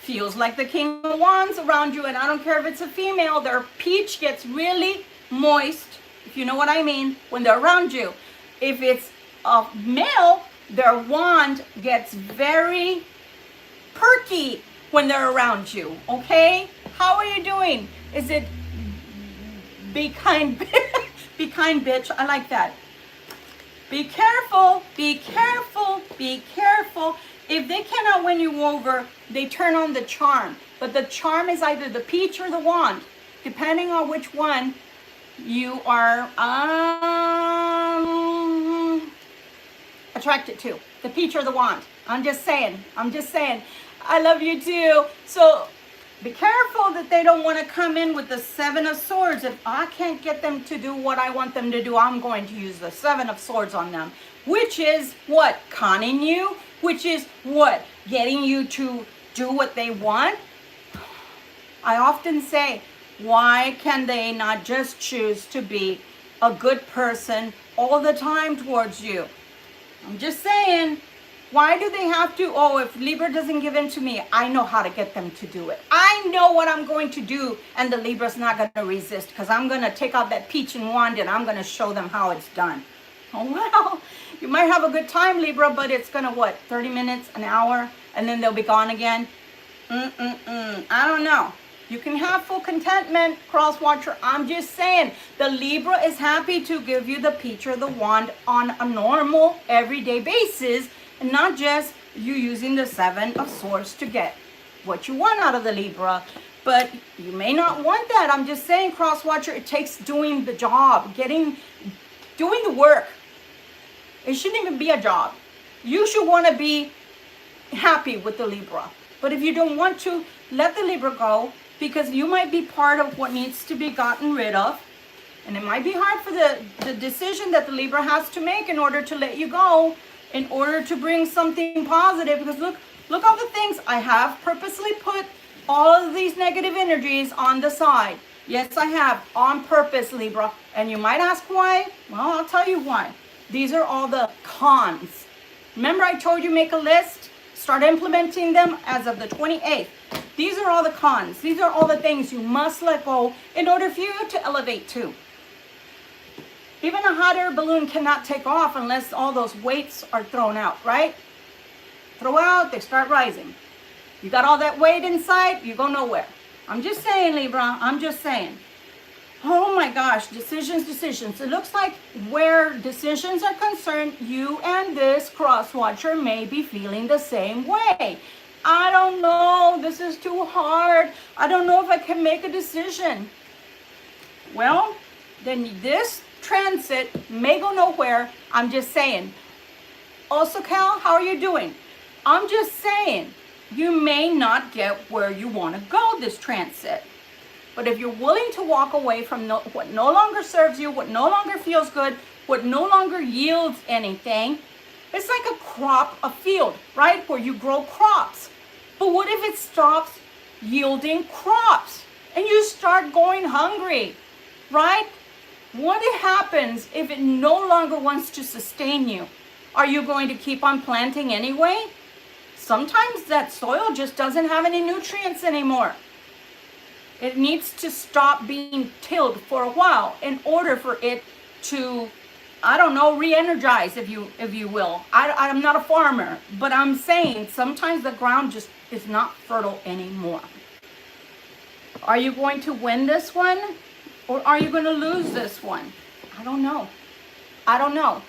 feels like the King of Wands around you, and I don't care if it's a female. Their peach gets really moist, if you know what I mean, when they're around you. If it's a male, their wand gets very perky when they're around you, okay? How are you doing? Is it be kind, be kind, bitch? I like that. Be careful, be careful, be careful. If they cannot win you over, they turn on the charm. But the charm is either the peach or the wand, depending on which one you are attracted to. The peach or the wand. I'm just saying. I love you too. So be careful that they don't want to come in with the Seven of Swords. If I can't get them to do what I want them to do, I'm going to use the Seven of Swords on them. Which is what? Conning you? Which is what? Getting you to do what they want? I often say, why can they not just choose to be a good person all the time towards you? I'm just saying, why do they have to? Oh, if Libra doesn't give in to me, I know how to get them to do it. I know what I'm going to do, and the Libra's not going to resist, because I'm going to take out that peach and wand, and I'm going to show them how it's done. Oh, well, you might have a good time, Libra, but it's going to, what, 30 minutes, an hour, and then they'll be gone again? I don't know. You can have full contentment, crosswatcher. I'm just saying, the Libra is happy to give you the peach or the wand on a normal, everyday basis, and not just you using the Seven of Swords to get what you want out of the Libra. But you may not want that. I'm just saying, crosswatcher, it takes doing the job, doing the work. It shouldn't even be a job. You should want to be happy with the Libra. But if you don't want to, let the Libra go, because you might be part of what needs to be gotten rid of. And it might be hard for the decision that the Libra has to make in order to let you go, in order to bring something positive. Because look all the things I have purposely put all of these negative energies on the side. Yes, I have, on purpose, Libra. And you might ask why? Well, I'll tell you why. These are all the cons. Remember I told you make a list? Start implementing them as of the 28th. These are all the cons. These are all the things you must let go in order for you to elevate too. Even a hot air balloon cannot take off unless all those weights are thrown out, right? Throw out, they start rising. You got all that weight inside, you go nowhere. I'm just saying, Libra, I'm just saying. Oh my gosh, decisions. It looks like where decisions are concerned, you and this crosswatcher may be feeling the same way. I don't know, this is too hard. I don't know if I can make a decision. Well, then this transit may go nowhere. I'm just saying. Also, Cal, how are you doing? I'm just saying, you may not get where you want to go this transit. But if you're willing to walk away from what no longer serves you, what no longer feels good, what no longer yields anything, it's like a crop, a field, right? Where you grow crops. But what if it stops yielding crops and you start going hungry, right? What happens if it no longer wants to sustain you? Are you going to keep on planting anyway? Sometimes that soil just doesn't have any nutrients anymore. It needs to stop being tilled for a while in order for it to, I don't know, re-energize, if you will. I'm not a farmer, but I'm saying sometimes the ground just is not fertile anymore. Are you going to win this one? Or are you going to lose this one? I don't know. I don't know.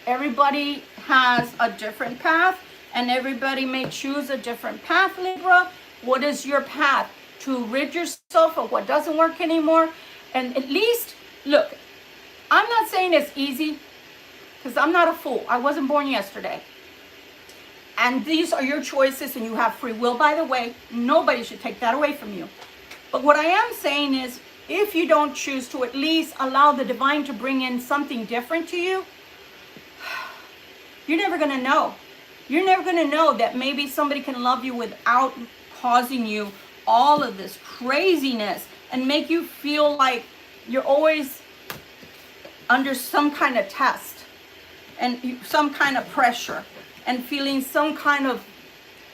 Everybody has a different path, and everybody may choose a different path, Libra. What is your path? To rid yourself of what doesn't work anymore. And at least, look, I'm not saying it's easy, because I'm not a fool. I wasn't born yesterday. And these are your choices, and you have free will, by the way. Nobody should take that away from you. But what I am saying is, if you don't choose to at least allow the divine to bring in something different to you, you're never going to know. You're never going to know that maybe somebody can love you without causing you all of this craziness and make you feel like you're always under some kind of test and some kind of pressure and feeling some kind of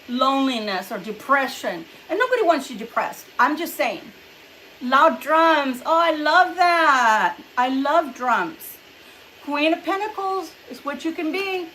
loneliness or depression. And nobody wants you depressed. I'm just saying. Loud drums. Oh, I love that. I love drums. Queen of Pentacles is what you can be.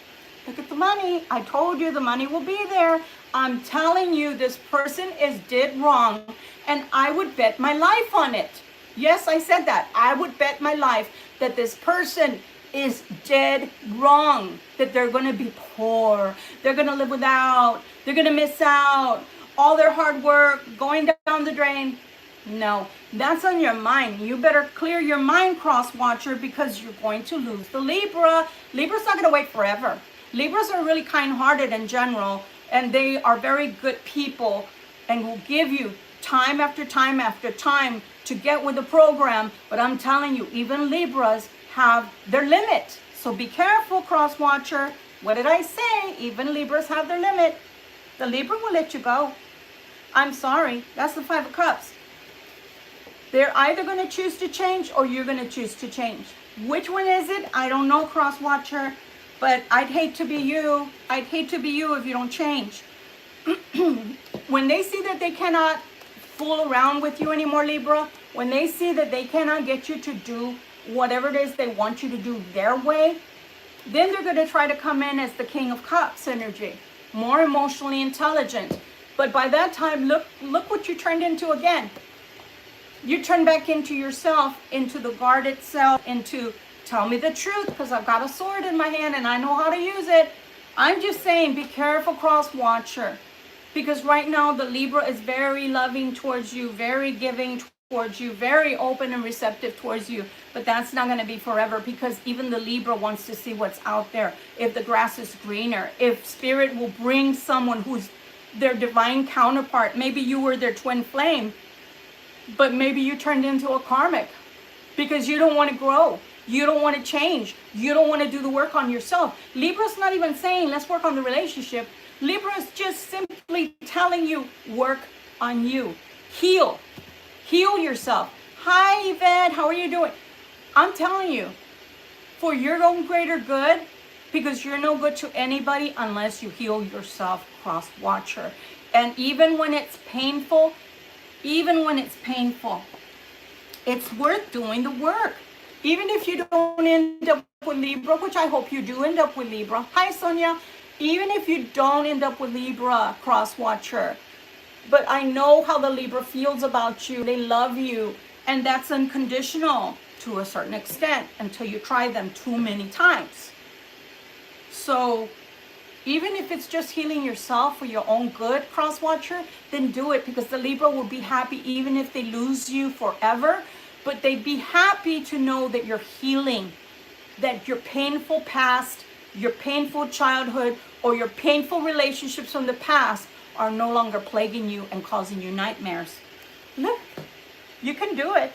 Look at the money. I told you the money will be there. I'm telling you, this person is dead wrong, and I would bet my life on it. Yes, I said that. I would bet my life that this person is dead wrong, that they're going to be poor, they're going to live without, they're going to miss out, all their hard work going down the drain. No, that's on your mind. You better clear your mind, cross-watcher, because you're going to lose the Libra. Libra's not going to wait forever. Libras are really kind-hearted in general, and they are very good people and will give you time after time after time to get with the program. But I'm telling you, even Libras have their limit. So be careful, cross-watcher. What did I say? Even Libras have their limit. The Libra will let you go. I'm sorry. That's the Five of Cups. They're either going to choose to change or you're going to choose to change. Which one is it? I don't know, cross-watcher. But I'd hate to be you. I'd hate to be you if you don't change. When they see that they cannot fool around with you anymore, Libra, when they see that they cannot get you to do whatever it is they want you to do their way, then they're going to try to come in as the King of Cups energy, more emotionally intelligent. But by that time, look what you turned into again. You turn back into yourself, into the guarded self, into tell me the truth, because I've got a sword in my hand and I know how to use it. I'm just saying, be careful, cross-watcher, because right now the Libra is very loving towards you, very giving towards you, very open and receptive towards you. But that's not going to be forever, because even the Libra wants to see what's out there. If the grass is greener, if Spirit will bring someone who's their divine counterpart. Maybe you were their twin flame, but maybe you turned into a karmic because you don't want to grow. You don't want to change. You don't want to do the work on yourself. Libra's not even saying, let's work on the relationship. Libra is just simply telling you, work on you. Heal. Heal yourself. Hi, Yvette. How are you doing? I'm telling you, for your own greater good, because you're no good to anybody unless you heal yourself, cross-watcher. And even when it's painful, it's worth doing the work. Even if you don't end up with Libra, which I hope you do end up with Libra. Hi, Sonia. Even if you don't end up with Libra, cross-watcher, but I know how the Libra feels about you. They love you, and that's unconditional to a certain extent until you try them too many times. So even if it's just healing yourself for your own good, cross-watcher, then do it, because the Libra will be happy even if they lose you forever. But they'd be happy to know that you're healing, that your painful past, your painful childhood, or your painful relationships from the past are no longer plaguing you and causing you nightmares. Look, you can do it.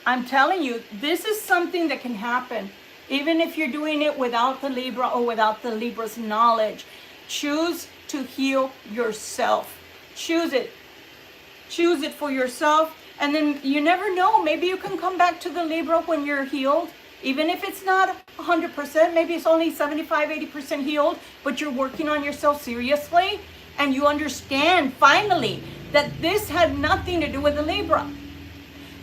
I'm telling you, this is something that can happen. Even if you're doing it without the Libra or without the Libra's knowledge, choose to heal yourself. Choose it. choose it for yourself. And then you never know, maybe you can come back to the Libra when you're healed. Even if it's not 100%, maybe it's only 75, 80% healed, but you're working on yourself seriously, and you understand finally that this had nothing to do with the Libra.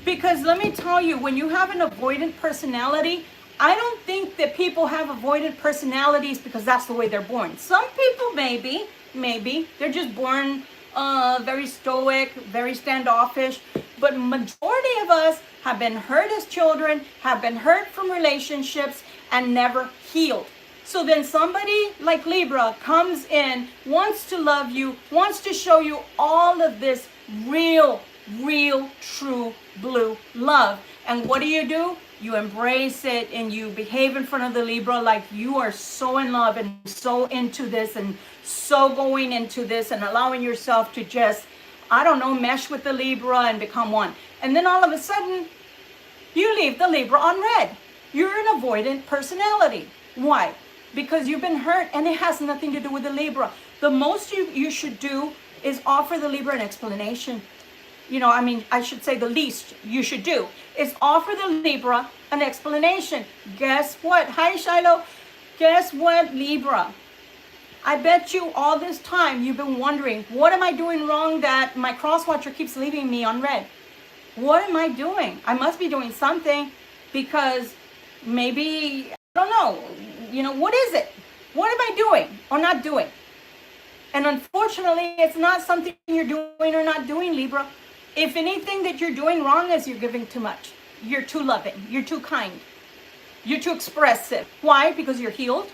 Because let me tell you, when you have an avoidant personality, I don't think that people have avoidant personalities because that's the way they're born. Some people maybe, they're just born very stoic, very standoffish, but majority of us have been hurt as children, have been hurt from relationships, and never healed. So then somebody like Libra comes in, wants to love you, wants to show you all of this real, true blue love. And what do? You embrace it and you behave in front of the Libra like you are so in love and so into this and so going into this and allowing yourself to just, I don't know, mesh with the Libra and become one. And then all of a sudden, you leave the Libra on red. You're an avoidant personality. Why? Because you've been hurt and it has nothing to do with the Libra. The most you should do is offer the Libra an explanation. You know, I mean, I should say the least you should do is offer the Libra an explanation. Guess what? Hi, Shiloh. Guess what, Libra? I bet you all this time you've been wondering, what am I doing wrong that my crosswatcher keeps leaving me on red? What am I doing? I must be doing something because maybe, I don't know, you know, what is it? What am I doing or not doing? And unfortunately, it's not something you're doing or not doing, Libra. If anything that you're doing wrong is you're giving too much. You're too loving. You're too kind. You're too expressive. Why? Because you're healed.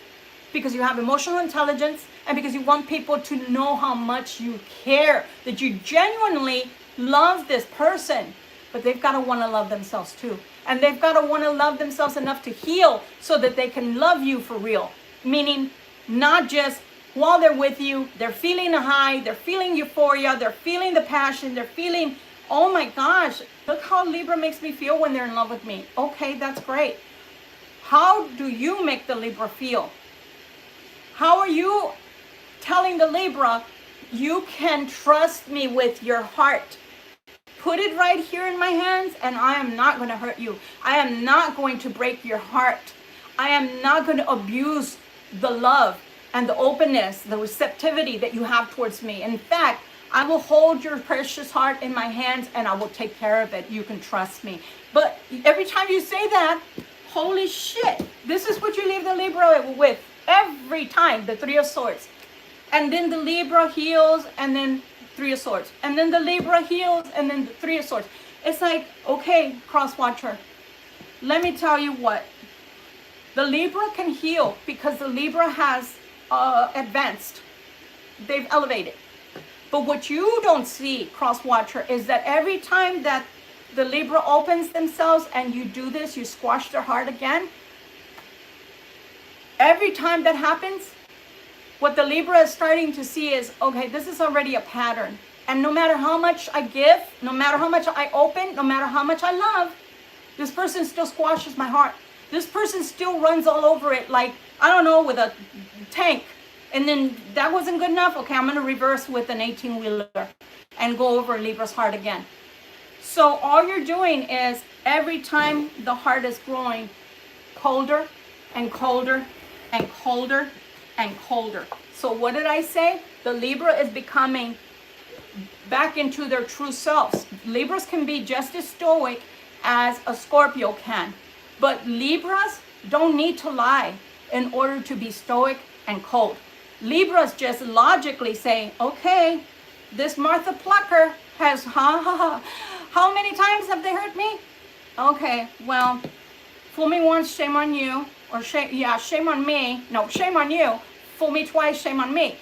Because you have emotional intelligence. And because you want people to know how much you care. That you genuinely love this person. But they've got to want to love themselves too. And they've got to want to love themselves enough to heal so that they can love you for real. Meaning not just while they're with you, they're feeling a high, they're feeling euphoria, they're feeling the passion, they're feeling, oh my gosh, look how Libra makes me feel when they're in love with me. Okay, that's great. How do you make the Libra feel? How are you telling the Libra, you can trust me with your heart? Put it right here in my hands and I am not going to hurt you. I am not going to break your heart. I am not going to abuse the love and the openness, the receptivity that you have towards me. In fact, I will hold your precious heart in my hands and I will take care of it. You can trust me. But every time you say that, holy shit, this is what you leave the Libra with every time, the Three of Swords. And then the Libra heals and then Three of Swords. And then the Libra heals and then the Three of Swords. It's like, okay, crosswatcher, let me tell you what. The Libra can heal because the Libra has advanced. They've elevated. But what you don't see, crosswatcher, is that every time that the Libra opens themselves and you do this, you squash their heart again. Every time that happens, what the Libra is starting to see is, okay, this is already a pattern. And no matter how much I give, no matter how much I open, no matter how much I love, this person still squashes my heart. This person still runs all over it like, I don't know, with a tank. And then that wasn't good enough. Okay, I'm going to reverse with an 18-wheeler and go over Libra's heart again. So all you're doing is every time the heart is growing colder and colder and colder and colder. So what did I say? The Libra is becoming back into their true selves. Libras can be just as stoic as a Scorpio can. But Libras don't need to lie in order to be stoic and cold. Libras just logically say, okay, this Martha Plucker has, how many times have they hurt me? Okay, well, fool me once, shame on you. Or shame on me. No, shame on you. Fool me twice, shame on me.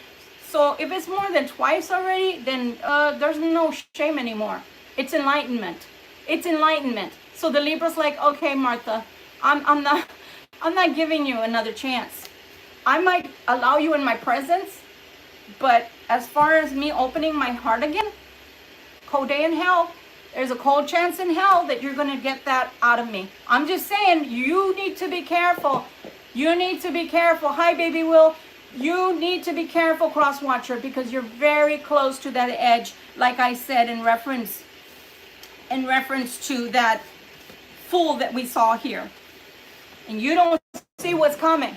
So if it's more than twice already, then there's no shame anymore. It's enlightenment. It's enlightenment. So the Libra's like, okay, Martha, I'm not giving you another chance. I might allow you in my presence, but as far as me opening my heart again, cold day in hell, there's a cold chance in hell that you're going to get that out of me. I'm just saying, you need to be careful. You need to be careful. Hi, baby Will. You need to be careful, cross-watcher, because you're very close to that edge, like I said, in reference to that Fool that we saw here. And you don't see what's coming.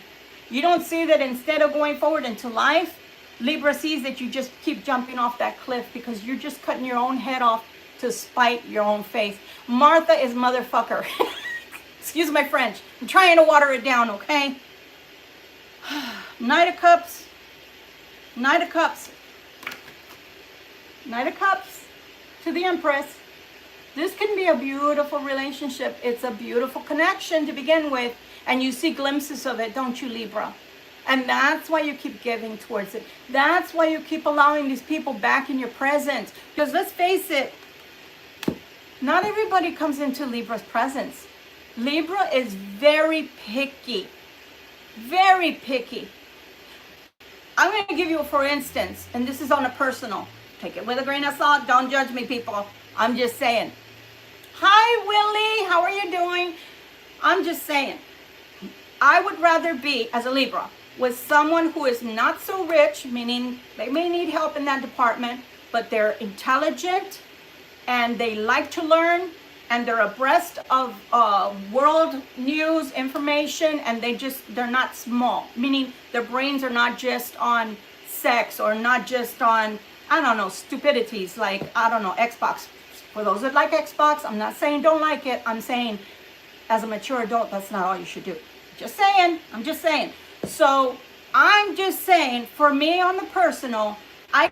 You don't see that instead of going forward into life, Libra sees that you just keep jumping off that cliff because you're just cutting your own head off to spite your own face. Martha is motherfucker. Excuse my French. I'm trying to water it down, okay? Knight of Cups. Knight of Cups. Knight of Cups to the Empress. This can be a beautiful relationship. It's a beautiful connection to begin with. And you see glimpses of it, don't you, Libra? And that's why you keep giving towards it. That's why you keep allowing these people back in your presence. Because let's face it, not everybody comes into Libra's presence. Libra is very picky. Very picky. I'm going to give you a for instance, and this is on a personal. Take it with a grain of salt. Don't judge me, people. I'm just saying. Hi, Willie. How are you doing? I'm just saying. I would rather be, as a Libra, with someone who is not so rich, meaning they may need help in that department, but they're intelligent and they like to learn and they're abreast of world news information, and they're not small, meaning their brains are not just on sex or not just on, I don't know, stupidities like, I don't know, Xbox. For those that like Xbox, I'm not saying don't like it. I'm saying as a mature adult, that's not all you should do. Just saying. I'm just saying. So I'm just saying, for me on the personal, I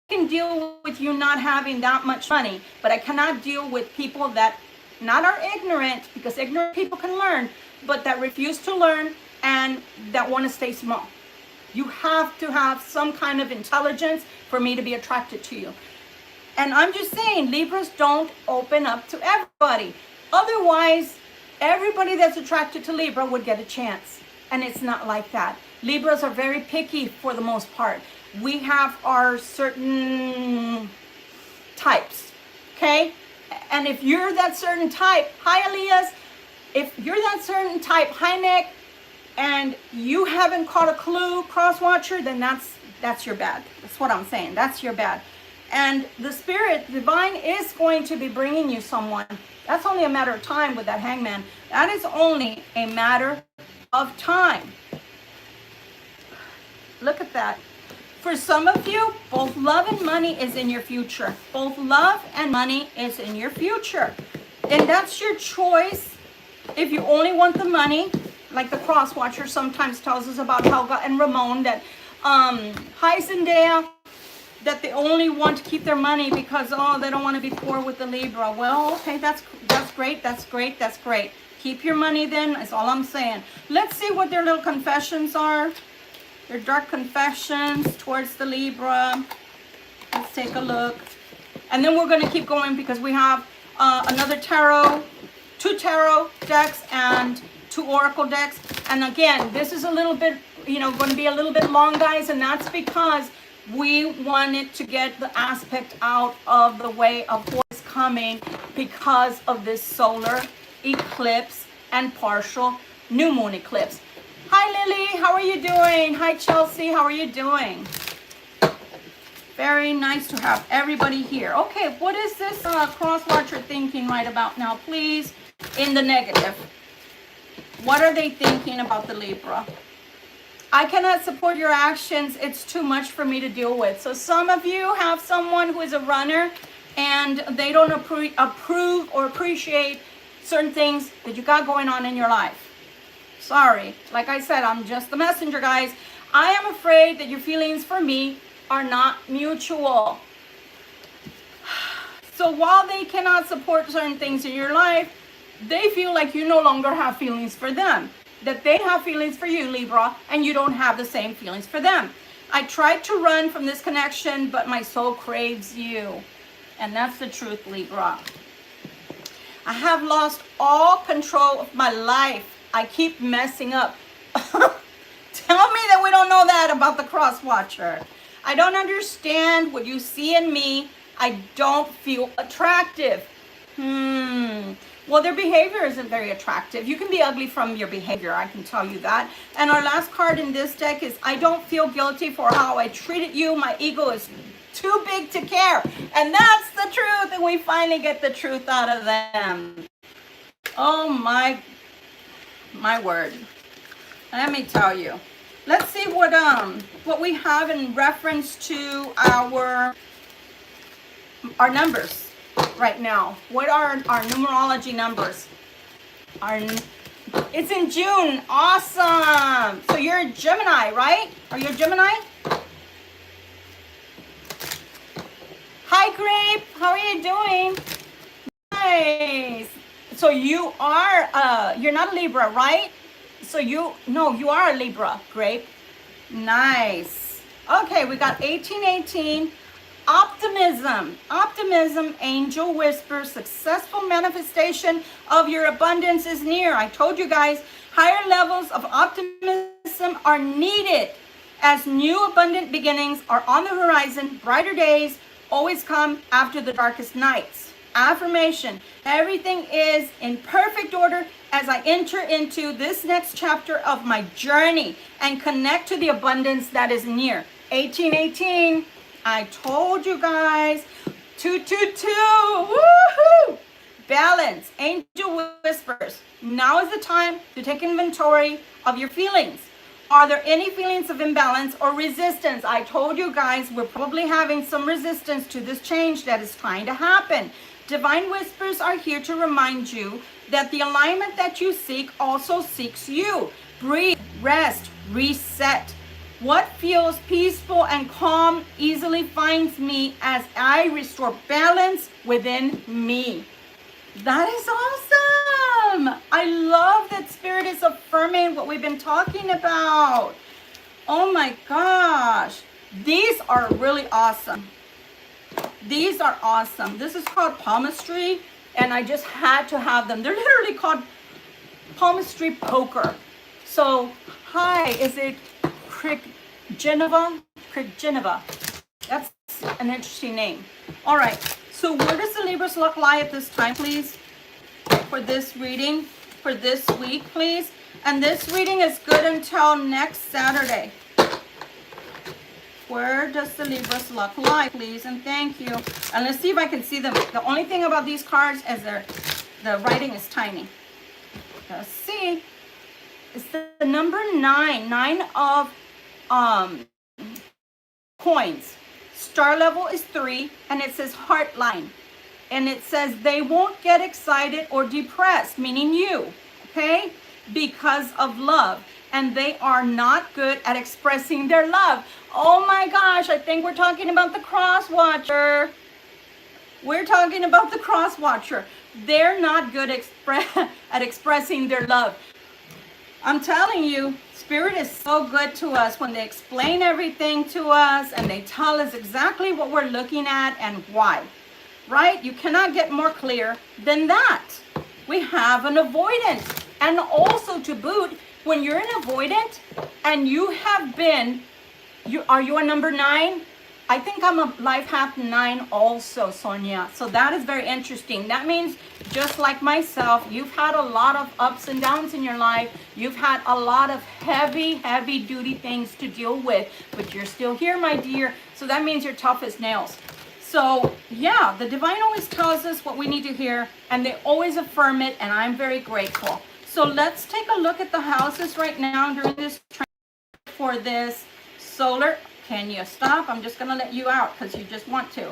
can deal with you not having that much money, but I cannot deal with people that not are ignorant, because ignorant people can learn, but that refuse to learn and that want to stay small. You have to have some kind of intelligence for me to be attracted to you. And I'm just saying, Libras don't open up to everybody. Otherwise, everybody that's attracted to Libra would get a chance. And it's not like that. Libras are very picky for the most part. We have our certain types, okay? And if you're that certain type, hi Elias, if you're that certain type, hi Nick, and you haven't caught a clue, cross-watcher, then that's your bad. That's what I'm saying. That's your bad. And the Spirit Divine is going to be bringing you someone. That's only a matter of time with that Hangman. That is only a matter of time. Look at that. For some of you, both love and money is in your future. Both love and money is in your future. And that's your choice. If you only want the money, like the cross-watcher sometimes tells us about Helga and Ramon, that hi Zendaya, that they only want to keep their money because, oh, they don't want to be poor with the Libra. Well, okay, that's great, that's great, that's great. Keep your money then, that's all I'm saying. Let's see what their little confessions are. Their dark confessions towards the Libra. Let's take a look. And then we're going to keep going because we have another tarot, 2 tarot decks and 2 oracle decks. And again, this is a little bit, going to be a little bit long, guys, and that's because we wanted to get the aspect out of the way of what's coming because of this solar eclipse and partial new moon eclipse. Hi Lily, how are you doing? Hi Chelsea, how are you doing? Very nice to have everybody here. Okay, what is this cross-watcher thinking right about now? Please, in the negative. What are they thinking about the Libra? I cannot support your actions. It's too much for me to deal with. So some of you have someone who is a runner and they don't approve or appreciate certain things that you got going on in your life. Sorry. Like I said, I'm just the messenger, guys. I am afraid that your feelings for me are not mutual. So while they cannot support certain things in your life, they feel like you no longer have feelings for them. That they have feelings for you, Libra, and you don't have the same feelings for them. I tried to run from this connection, but my soul craves you. And that's the truth, Libra. I have lost all control of my life. I keep messing up. Tell me that we don't know that about the cross-watcher. I don't understand what you see in me. I don't feel attractive. Well, their behavior isn't very attractive. You can be ugly from your behavior, I can tell you that. And our last card in this deck is, I don't feel guilty for how I treated you. My ego is too big to care. And that's the truth. And we finally get the truth out of them. Oh my word. Let me tell you. Let's see what we have in reference to our numbers right now. What are our numerology numbers? It's in June. Awesome. So you're a Gemini, right? Are you a Gemini? Hi, Grape. How are you doing? Nice. So you are, you're not a Libra, right? So you are a Libra, Grape. Nice. Okay, we got 1818. Optimism, angel whisper, successful manifestation of your abundance is near. I told you guys, higher levels of optimism are needed as new abundant beginnings are on the horizon. Brighter days always come after the darkest nights. Affirmation, everything is in perfect order as I enter into this next chapter of my journey and connect to the abundance that is near. 1818, I told you guys. 222, woohoo! Balance, angel whispers. Now is the time to take inventory of your feelings. Are there any feelings of imbalance or resistance? I told you guys we're probably having some resistance to this change that is trying to happen. Divine whispers are here to remind you that the alignment that you seek also seeks you. Breathe, rest, reset. What feels peaceful and calm easily finds me as I restore balance within me. That is awesome. I love that Spirit is affirming what we've been talking about. Oh my gosh. These are really awesome. These are awesome. This is called palmistry, and I just had to have them. They're literally called palmistry poker. So, hi, is it Geneva? That's an interesting name. All right. So where does the Libra's luck lie at this time, please? For this reading, for this week, please. And this reading is good until next Saturday. Where does the Libra's luck lie, please? And thank you. And let's see if I can see them. The only thing about these cards is the writing is tiny. Let's see. It's the number 9. 9 of coins. Star level is 3, and it says heart line. And it says they won't get excited or depressed, meaning you, okay? Because of love. And they are not good at expressing their love. Oh my gosh, I think we're talking about the crosswatcher. We're talking about the crosswatcher. They're not good at expressing their love. I'm telling you, Spirit is so good to us when they explain everything to us and they tell us exactly what we're looking at and why. Right? You cannot get more clear than that. We have an avoidant. And also to boot, when you're an avoidant and you have been, are you a number 9? I think I'm a life path 9 also, Sonia. So that is very interesting. That means just like myself, you've had a lot of ups and downs in your life. You've had a lot of heavy duty things to deal with, but you're still here, my dear. So that means you're tough as nails. So yeah, the divine always tells us what we need to hear, and they always affirm it, and I'm very grateful. So let's take a look at the houses right now during this for this solar. Can you stop? I'm just going to let you out because you just want to.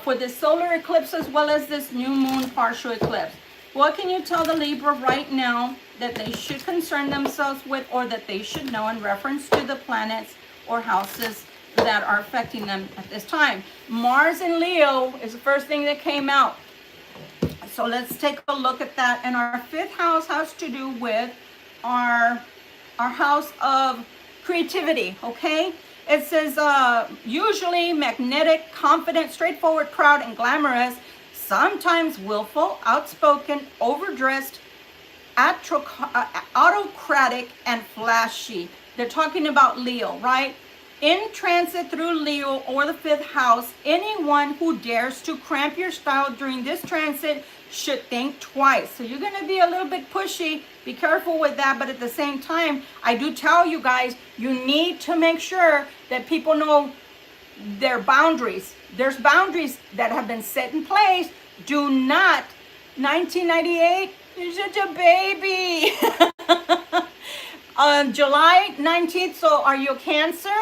For this solar eclipse as well as this new moon partial eclipse. What can you tell the Libra right now that they should concern themselves with, or that they should know in reference to the planets or houses that are affecting them at this time? Mars in Leo is the first thing that came out. So let's take a look at that. And our 5th house has to do with our house of creativity, okay? It says, usually magnetic, confident, straightforward, proud, and glamorous, sometimes willful, outspoken, overdressed, autocratic, and flashy. They're talking about Leo, right? In transit through Leo or the 5th house, anyone who dares to cramp your style during this transit should think twice. So you're going to be a little bit pushy. Be careful with that. But at the same time, I do tell you guys, you need to make sure that people know their boundaries. There's boundaries that have been set in place. Do not, 1998, you're such a baby. On July 19th, so are you a Cancer?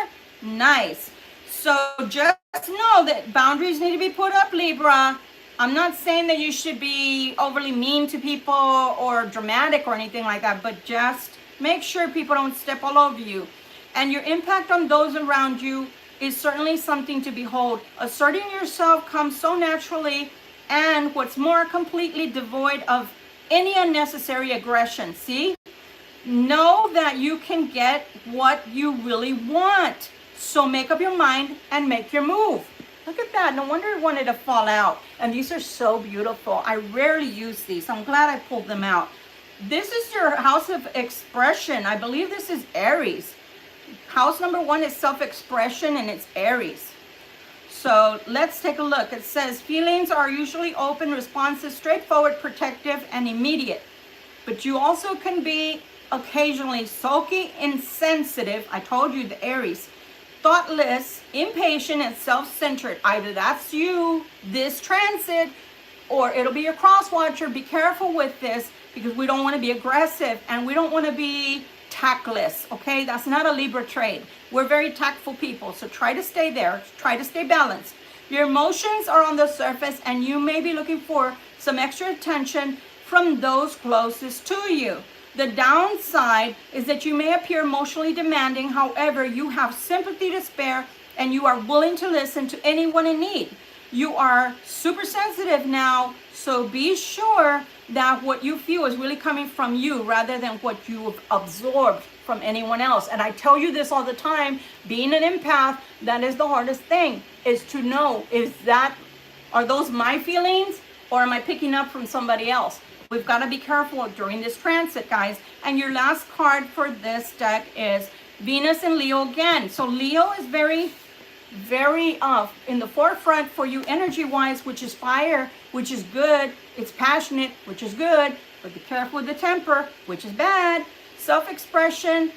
Nice. So just know that boundaries need to be put up, Libra. I'm not saying that you should be overly mean to people or dramatic or anything like that, but just make sure people don't step all over you. And your impact on those around you is certainly something to behold. Asserting yourself comes so naturally, and what's more, completely devoid of any unnecessary aggression. See? Know that you can get what you really want. So make up your mind and make your move. Look at that. No wonder it wanted to fall out. And these are so beautiful. I rarely use these. I'm glad I pulled them out. This is your house of expression. I believe this is Aries. House number 1 is self-expression, and it's Aries. So let's take a look. It says, feelings are usually open, responsive, straightforward, protective, and immediate. But you also can be occasionally sulky, insensitive. I told you, the Aries. Thoughtless, impatient, and self-centered. Either that's you, this transit, or it'll be your crosswatcher. Be careful with this, because we don't want to be aggressive and we don't want to be tactless. Okay, that's not a Libra trait. We're very tactful people, so try to stay there. Try to stay balanced. Your emotions are on the surface, and you may be looking for some extra attention from those closest to you. The downside is that you may appear emotionally demanding. However, you have sympathy to spare, and you are willing to listen to anyone in need. You are super sensitive now, so be sure that what you feel is really coming from you rather than what you've absorbed from anyone else. And I tell you this all the time, being an empath, that is the hardest thing, is to know, are those my feelings, or am I picking up from somebody else? We've got to be careful during this transit, guys. And your last card for this deck is Venus and Leo again. So Leo is very in the forefront for you energy-wise, which is fire, which is good. It's passionate, which is good. But be careful with the temper, which is bad. Self-expression,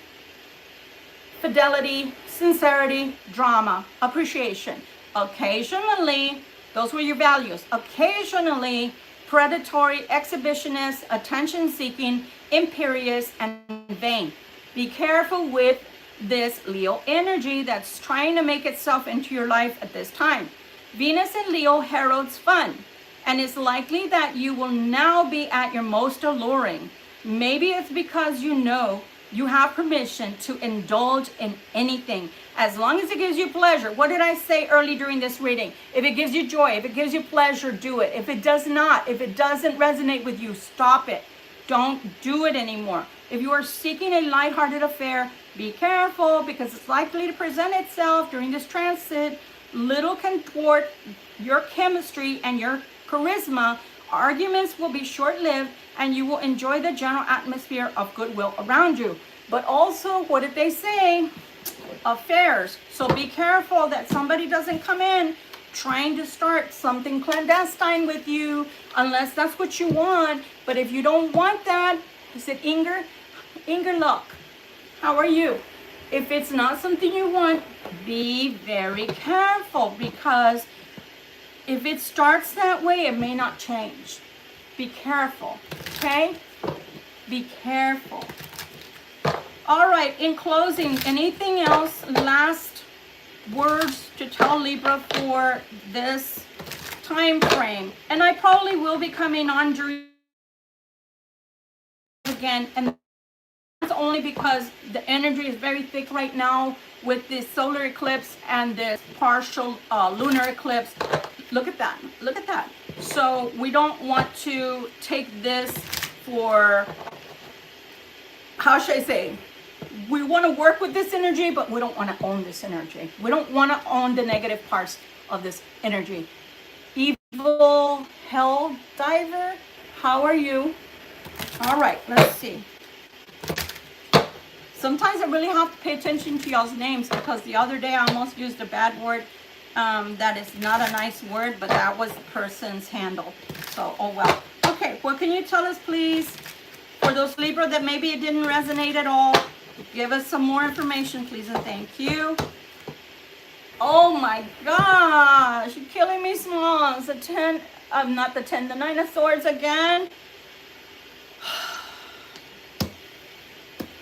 fidelity, sincerity, drama, appreciation. Occasionally, those were your values. Occasionally, predatory, exhibitionist, attention-seeking, imperious, and vain. Be careful with this Leo energy that's trying to make itself into your life at this time. Venus in Leo heralds fun, and it's likely that you will now be at your most alluring. Maybe it's because you know you have permission to indulge in anything, as long as it gives you pleasure. What did I say early during this reading? If it gives you joy, if it gives you pleasure, do it. If it does not, if it doesn't resonate with you, stop it. Don't do it anymore. If you are seeking a lighthearted affair, be careful, because it's likely to present itself during this transit. Little can thwart your chemistry and your charisma. Arguments will be short-lived, and you will enjoy the general atmosphere of goodwill around you. But also, what did they say? Affairs. So be careful that somebody doesn't come in trying to start something clandestine with you, unless that's what you want. But if you don't want that, is it Inger? Inger Luck, how are you? If it's not something you want, be very careful, because if it starts that way, it may not change. Be careful, okay? Be careful. All right, in closing, anything else, last words to tell Libra for this time frame? And I probably will be coming on during again, and that's only because the energy is very thick right now with this solar eclipse and this partial lunar eclipse. Look at that. Look at that. So we don't want to take this for, how should I say? We want to work with this energy, but we don't want to own this energy. We don't want to own the negative parts of this energy. Evil Hell Diver, how are you? All right, let's see. Sometimes I really have to pay attention to y'all's names, because the other day I almost used a bad word. That is not a nice word, but that was the person's handle. So, oh well. what can you tell us, please? For those Libra that maybe it didn't resonate at all, give us some more information, please, and thank you. Oh my gosh, you're killing me, Smalls. The 10, not the 10, the 9 of Swords again.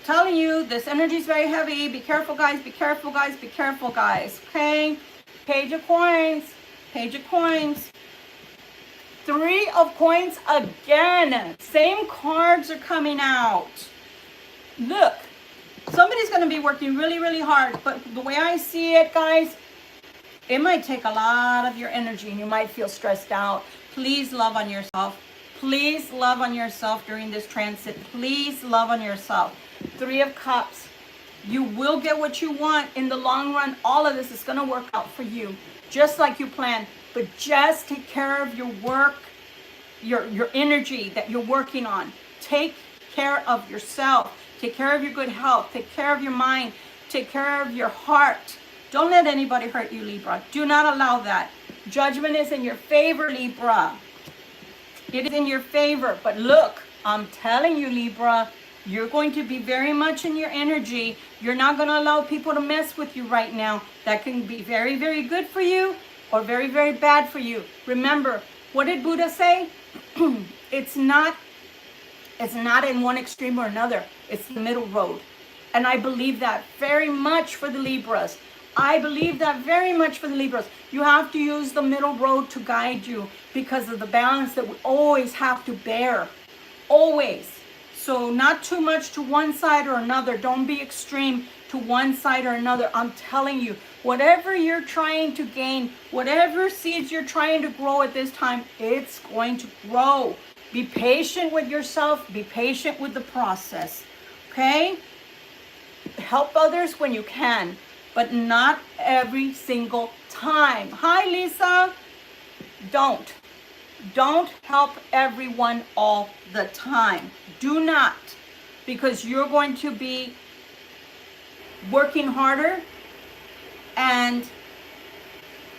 Telling you, this energy is very heavy. Be careful, guys. Be careful, guys. Be careful, guys. Okay? Page of Coins. Page of Coins. 3 of Coins again. Same cards are coming out. Look. Somebody's going to be working really, really hard. But the way I see it, guys, it might take a lot of your energy and you might feel stressed out. Please love on yourself. Please love on yourself during this transit. Please love on yourself. 3 of Cups. You will get what you want in the long run. All of this is going to work out for you, just like you planned. But just take care of your work, your energy that you're working on. Take care of yourself. Take care of your good health. Take care of your mind. Take care of your heart. Don't let anybody hurt you, Libra. Do not allow that. Judgment is in your favor, Libra. It is in your favor. But look, I'm telling you, Libra, you're going to be very much in your energy. You're not going to allow people to mess with you right now. That can be very, very good for you or very, very bad for you. Remember, what did Buddha say? It's not in one extreme or another. It's the middle road. And I believe that very much for the Libras. I believe that very much for the Libras. You have to use the middle road to guide you because of the balance that we always have to bear. Always. So not too much to one side or another. Don't be extreme to one side or another. I'm telling you, whatever you're trying to gain, whatever seeds you're trying to grow at this time, it's going to grow. Be patient with yourself. Be patient with the process. Okay? Help others when you can, but not every single time. Hi, Lisa. Don't help everyone all the time. Do not, because you're going to be working harder. And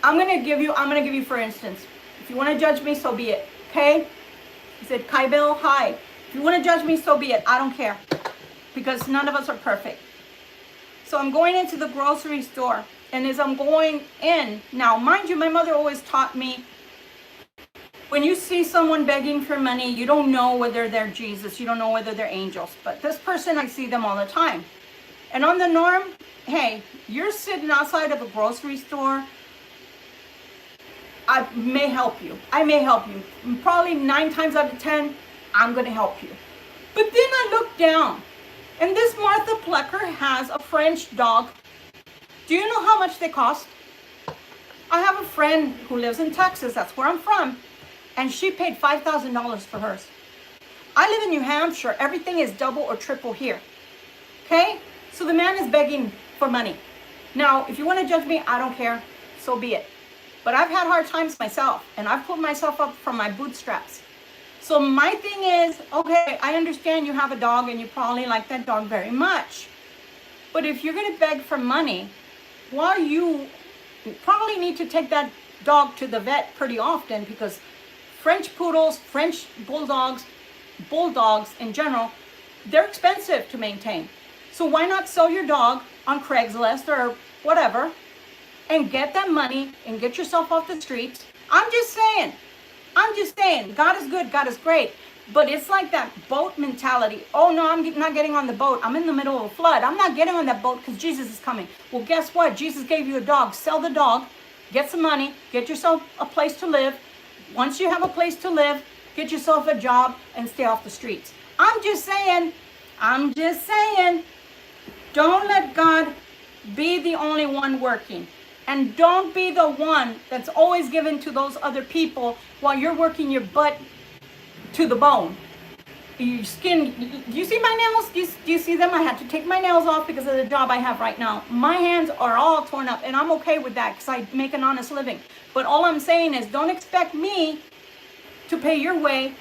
I'm gonna give you, for instance, if you want to judge me, so be it. Okay? He said, Kaibel, hi. If you want to judge me, so be it. I don't care, because none of us are perfect. So I'm going into the grocery store, and as I'm going in, now mind you, my mother always taught me, when you see someone begging for money, you don't know whether they're Jesus, you don't know whether they're angels. But this person, I see them all the time. And on the norm, hey, you're sitting outside of a grocery store, I may help you. I may help you. Probably 9 times out of 10, I'm going to help you. But then I look down, and this Martha Plecker has a French dog. Do you know how much they cost? I have a friend who lives in Texas. That's where I'm from. And she paid $5,000 for hers. I live in New Hampshire. Everything is double or triple here. Okay? So the man is begging for money. Now, if you want to judge me, I don't care. So be it. But I've had hard times myself, and I've pulled myself up from my bootstraps. So my thing is, okay, I understand you have a dog and you probably like that dog very much. But if you're going to beg for money, well, you probably need to take that dog to the vet pretty often, because French poodles, French bulldogs in general, they're expensive to maintain. So why not sell your dog on Craigslist or whatever and get that money and get yourself off the streets? I'm just saying, God is good, God is great. But it's like that boat mentality. Oh no, I'm not getting on the boat. I'm in the middle of a flood. I'm not getting on that boat because Jesus is coming. Well, guess what? Jesus gave you a dog. Sell the dog, get some money, get yourself a place to live. Once you have a place to live, get yourself a job and stay off the streets. I'm just saying, don't let God be the only one working. And don't be the one that's always given to those other people while you're working your butt to the bone. Your skin, do you see my nails? Do you see them? I had to take my nails off because of the job I have right now. My hands are all torn up, and I'm okay with that because I make an honest living. But all I'm saying is, don't expect me to pay your way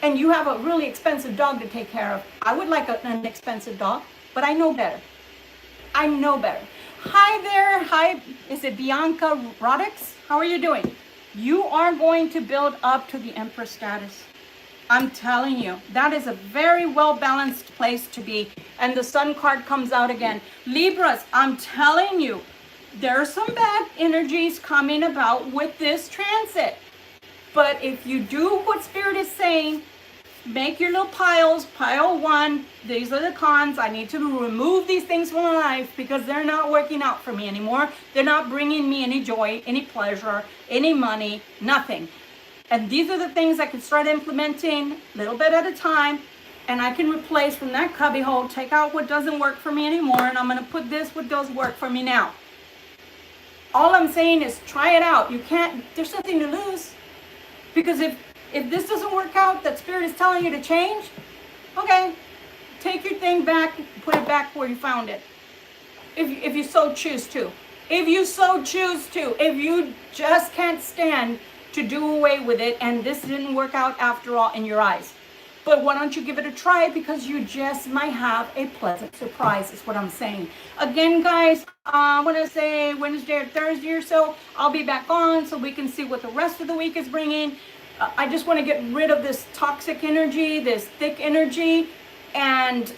and you have a really expensive dog to take care of. I would like an expensive dog, but I know better. I know better. Hi there. Hi. Is it Bianca Rodix? How are you doing? You are going to build up to the Empress status. I'm telling you, that is a very well-balanced place to be. And the Sun card comes out again. Libras, I'm telling you, there are some bad energies coming about with this transit. But if you do what Spirit is saying, make your little piles. Pile 1, these are the cons. I need to remove these things from my life because they're not working out for me anymore. They're not bringing me any joy, any pleasure, any money, nothing. And these are the things I can start implementing a little bit at a time. And I can replace from that cubby hole, take out what doesn't work for me anymore. And I'm going to put this what does work for me now. All I'm saying is try it out. You can't, there's nothing to lose. Because if this doesn't work out, that Spirit is telling you to change, okay, take your thing back, put it back where you found it. If you so choose to. If you so choose to. If you just can't stand to do away with it and this didn't work out after all in your eyes. But why don't you give it a try, because you just might have a pleasant surprise is what I'm saying. Again, guys, I want to say Wednesday or Thursday or so, I'll be back on so we can see what the rest of the week is bringing. I just want to get rid of this toxic energy, this thick energy, and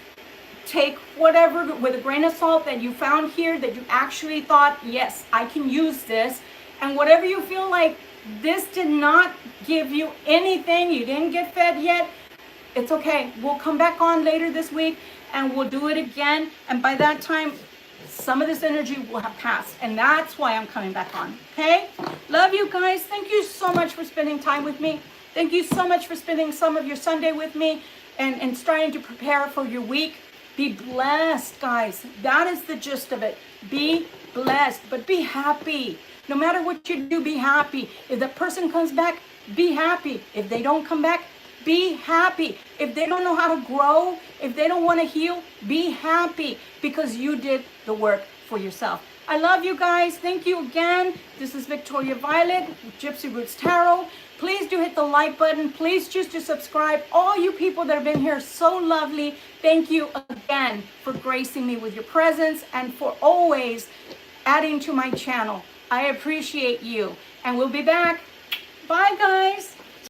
take whatever with a grain of salt that you found here that you actually thought, yes, I can use this. And whatever you feel like this did not give you anything, you didn't get fed yet, it's okay. We'll come back on later this week and we'll do it again. And by that time, some of this energy will have passed. And that's why I'm coming back on. Okay? Love you guys. Thank you so much for spending time with me. Thank you so much for spending some of your Sunday with me and starting to prepare for your week. Be blessed, guys. That is the gist of it. Be blessed, but be happy. No matter what you do, be happy. If the person comes back, be happy. If they don't come back, be happy. If they don't know how to grow, if they don't want to heal, be happy because you did the work for yourself. I love you guys. Thank you again. This is Victoria Violet with Gypsy Roots Tarot. Please do hit the like button. Please choose to subscribe. All you people that have been here, so lovely. Thank you again for gracing me with your presence and for always adding to my channel. I appreciate you. And we'll be back. Bye, guys.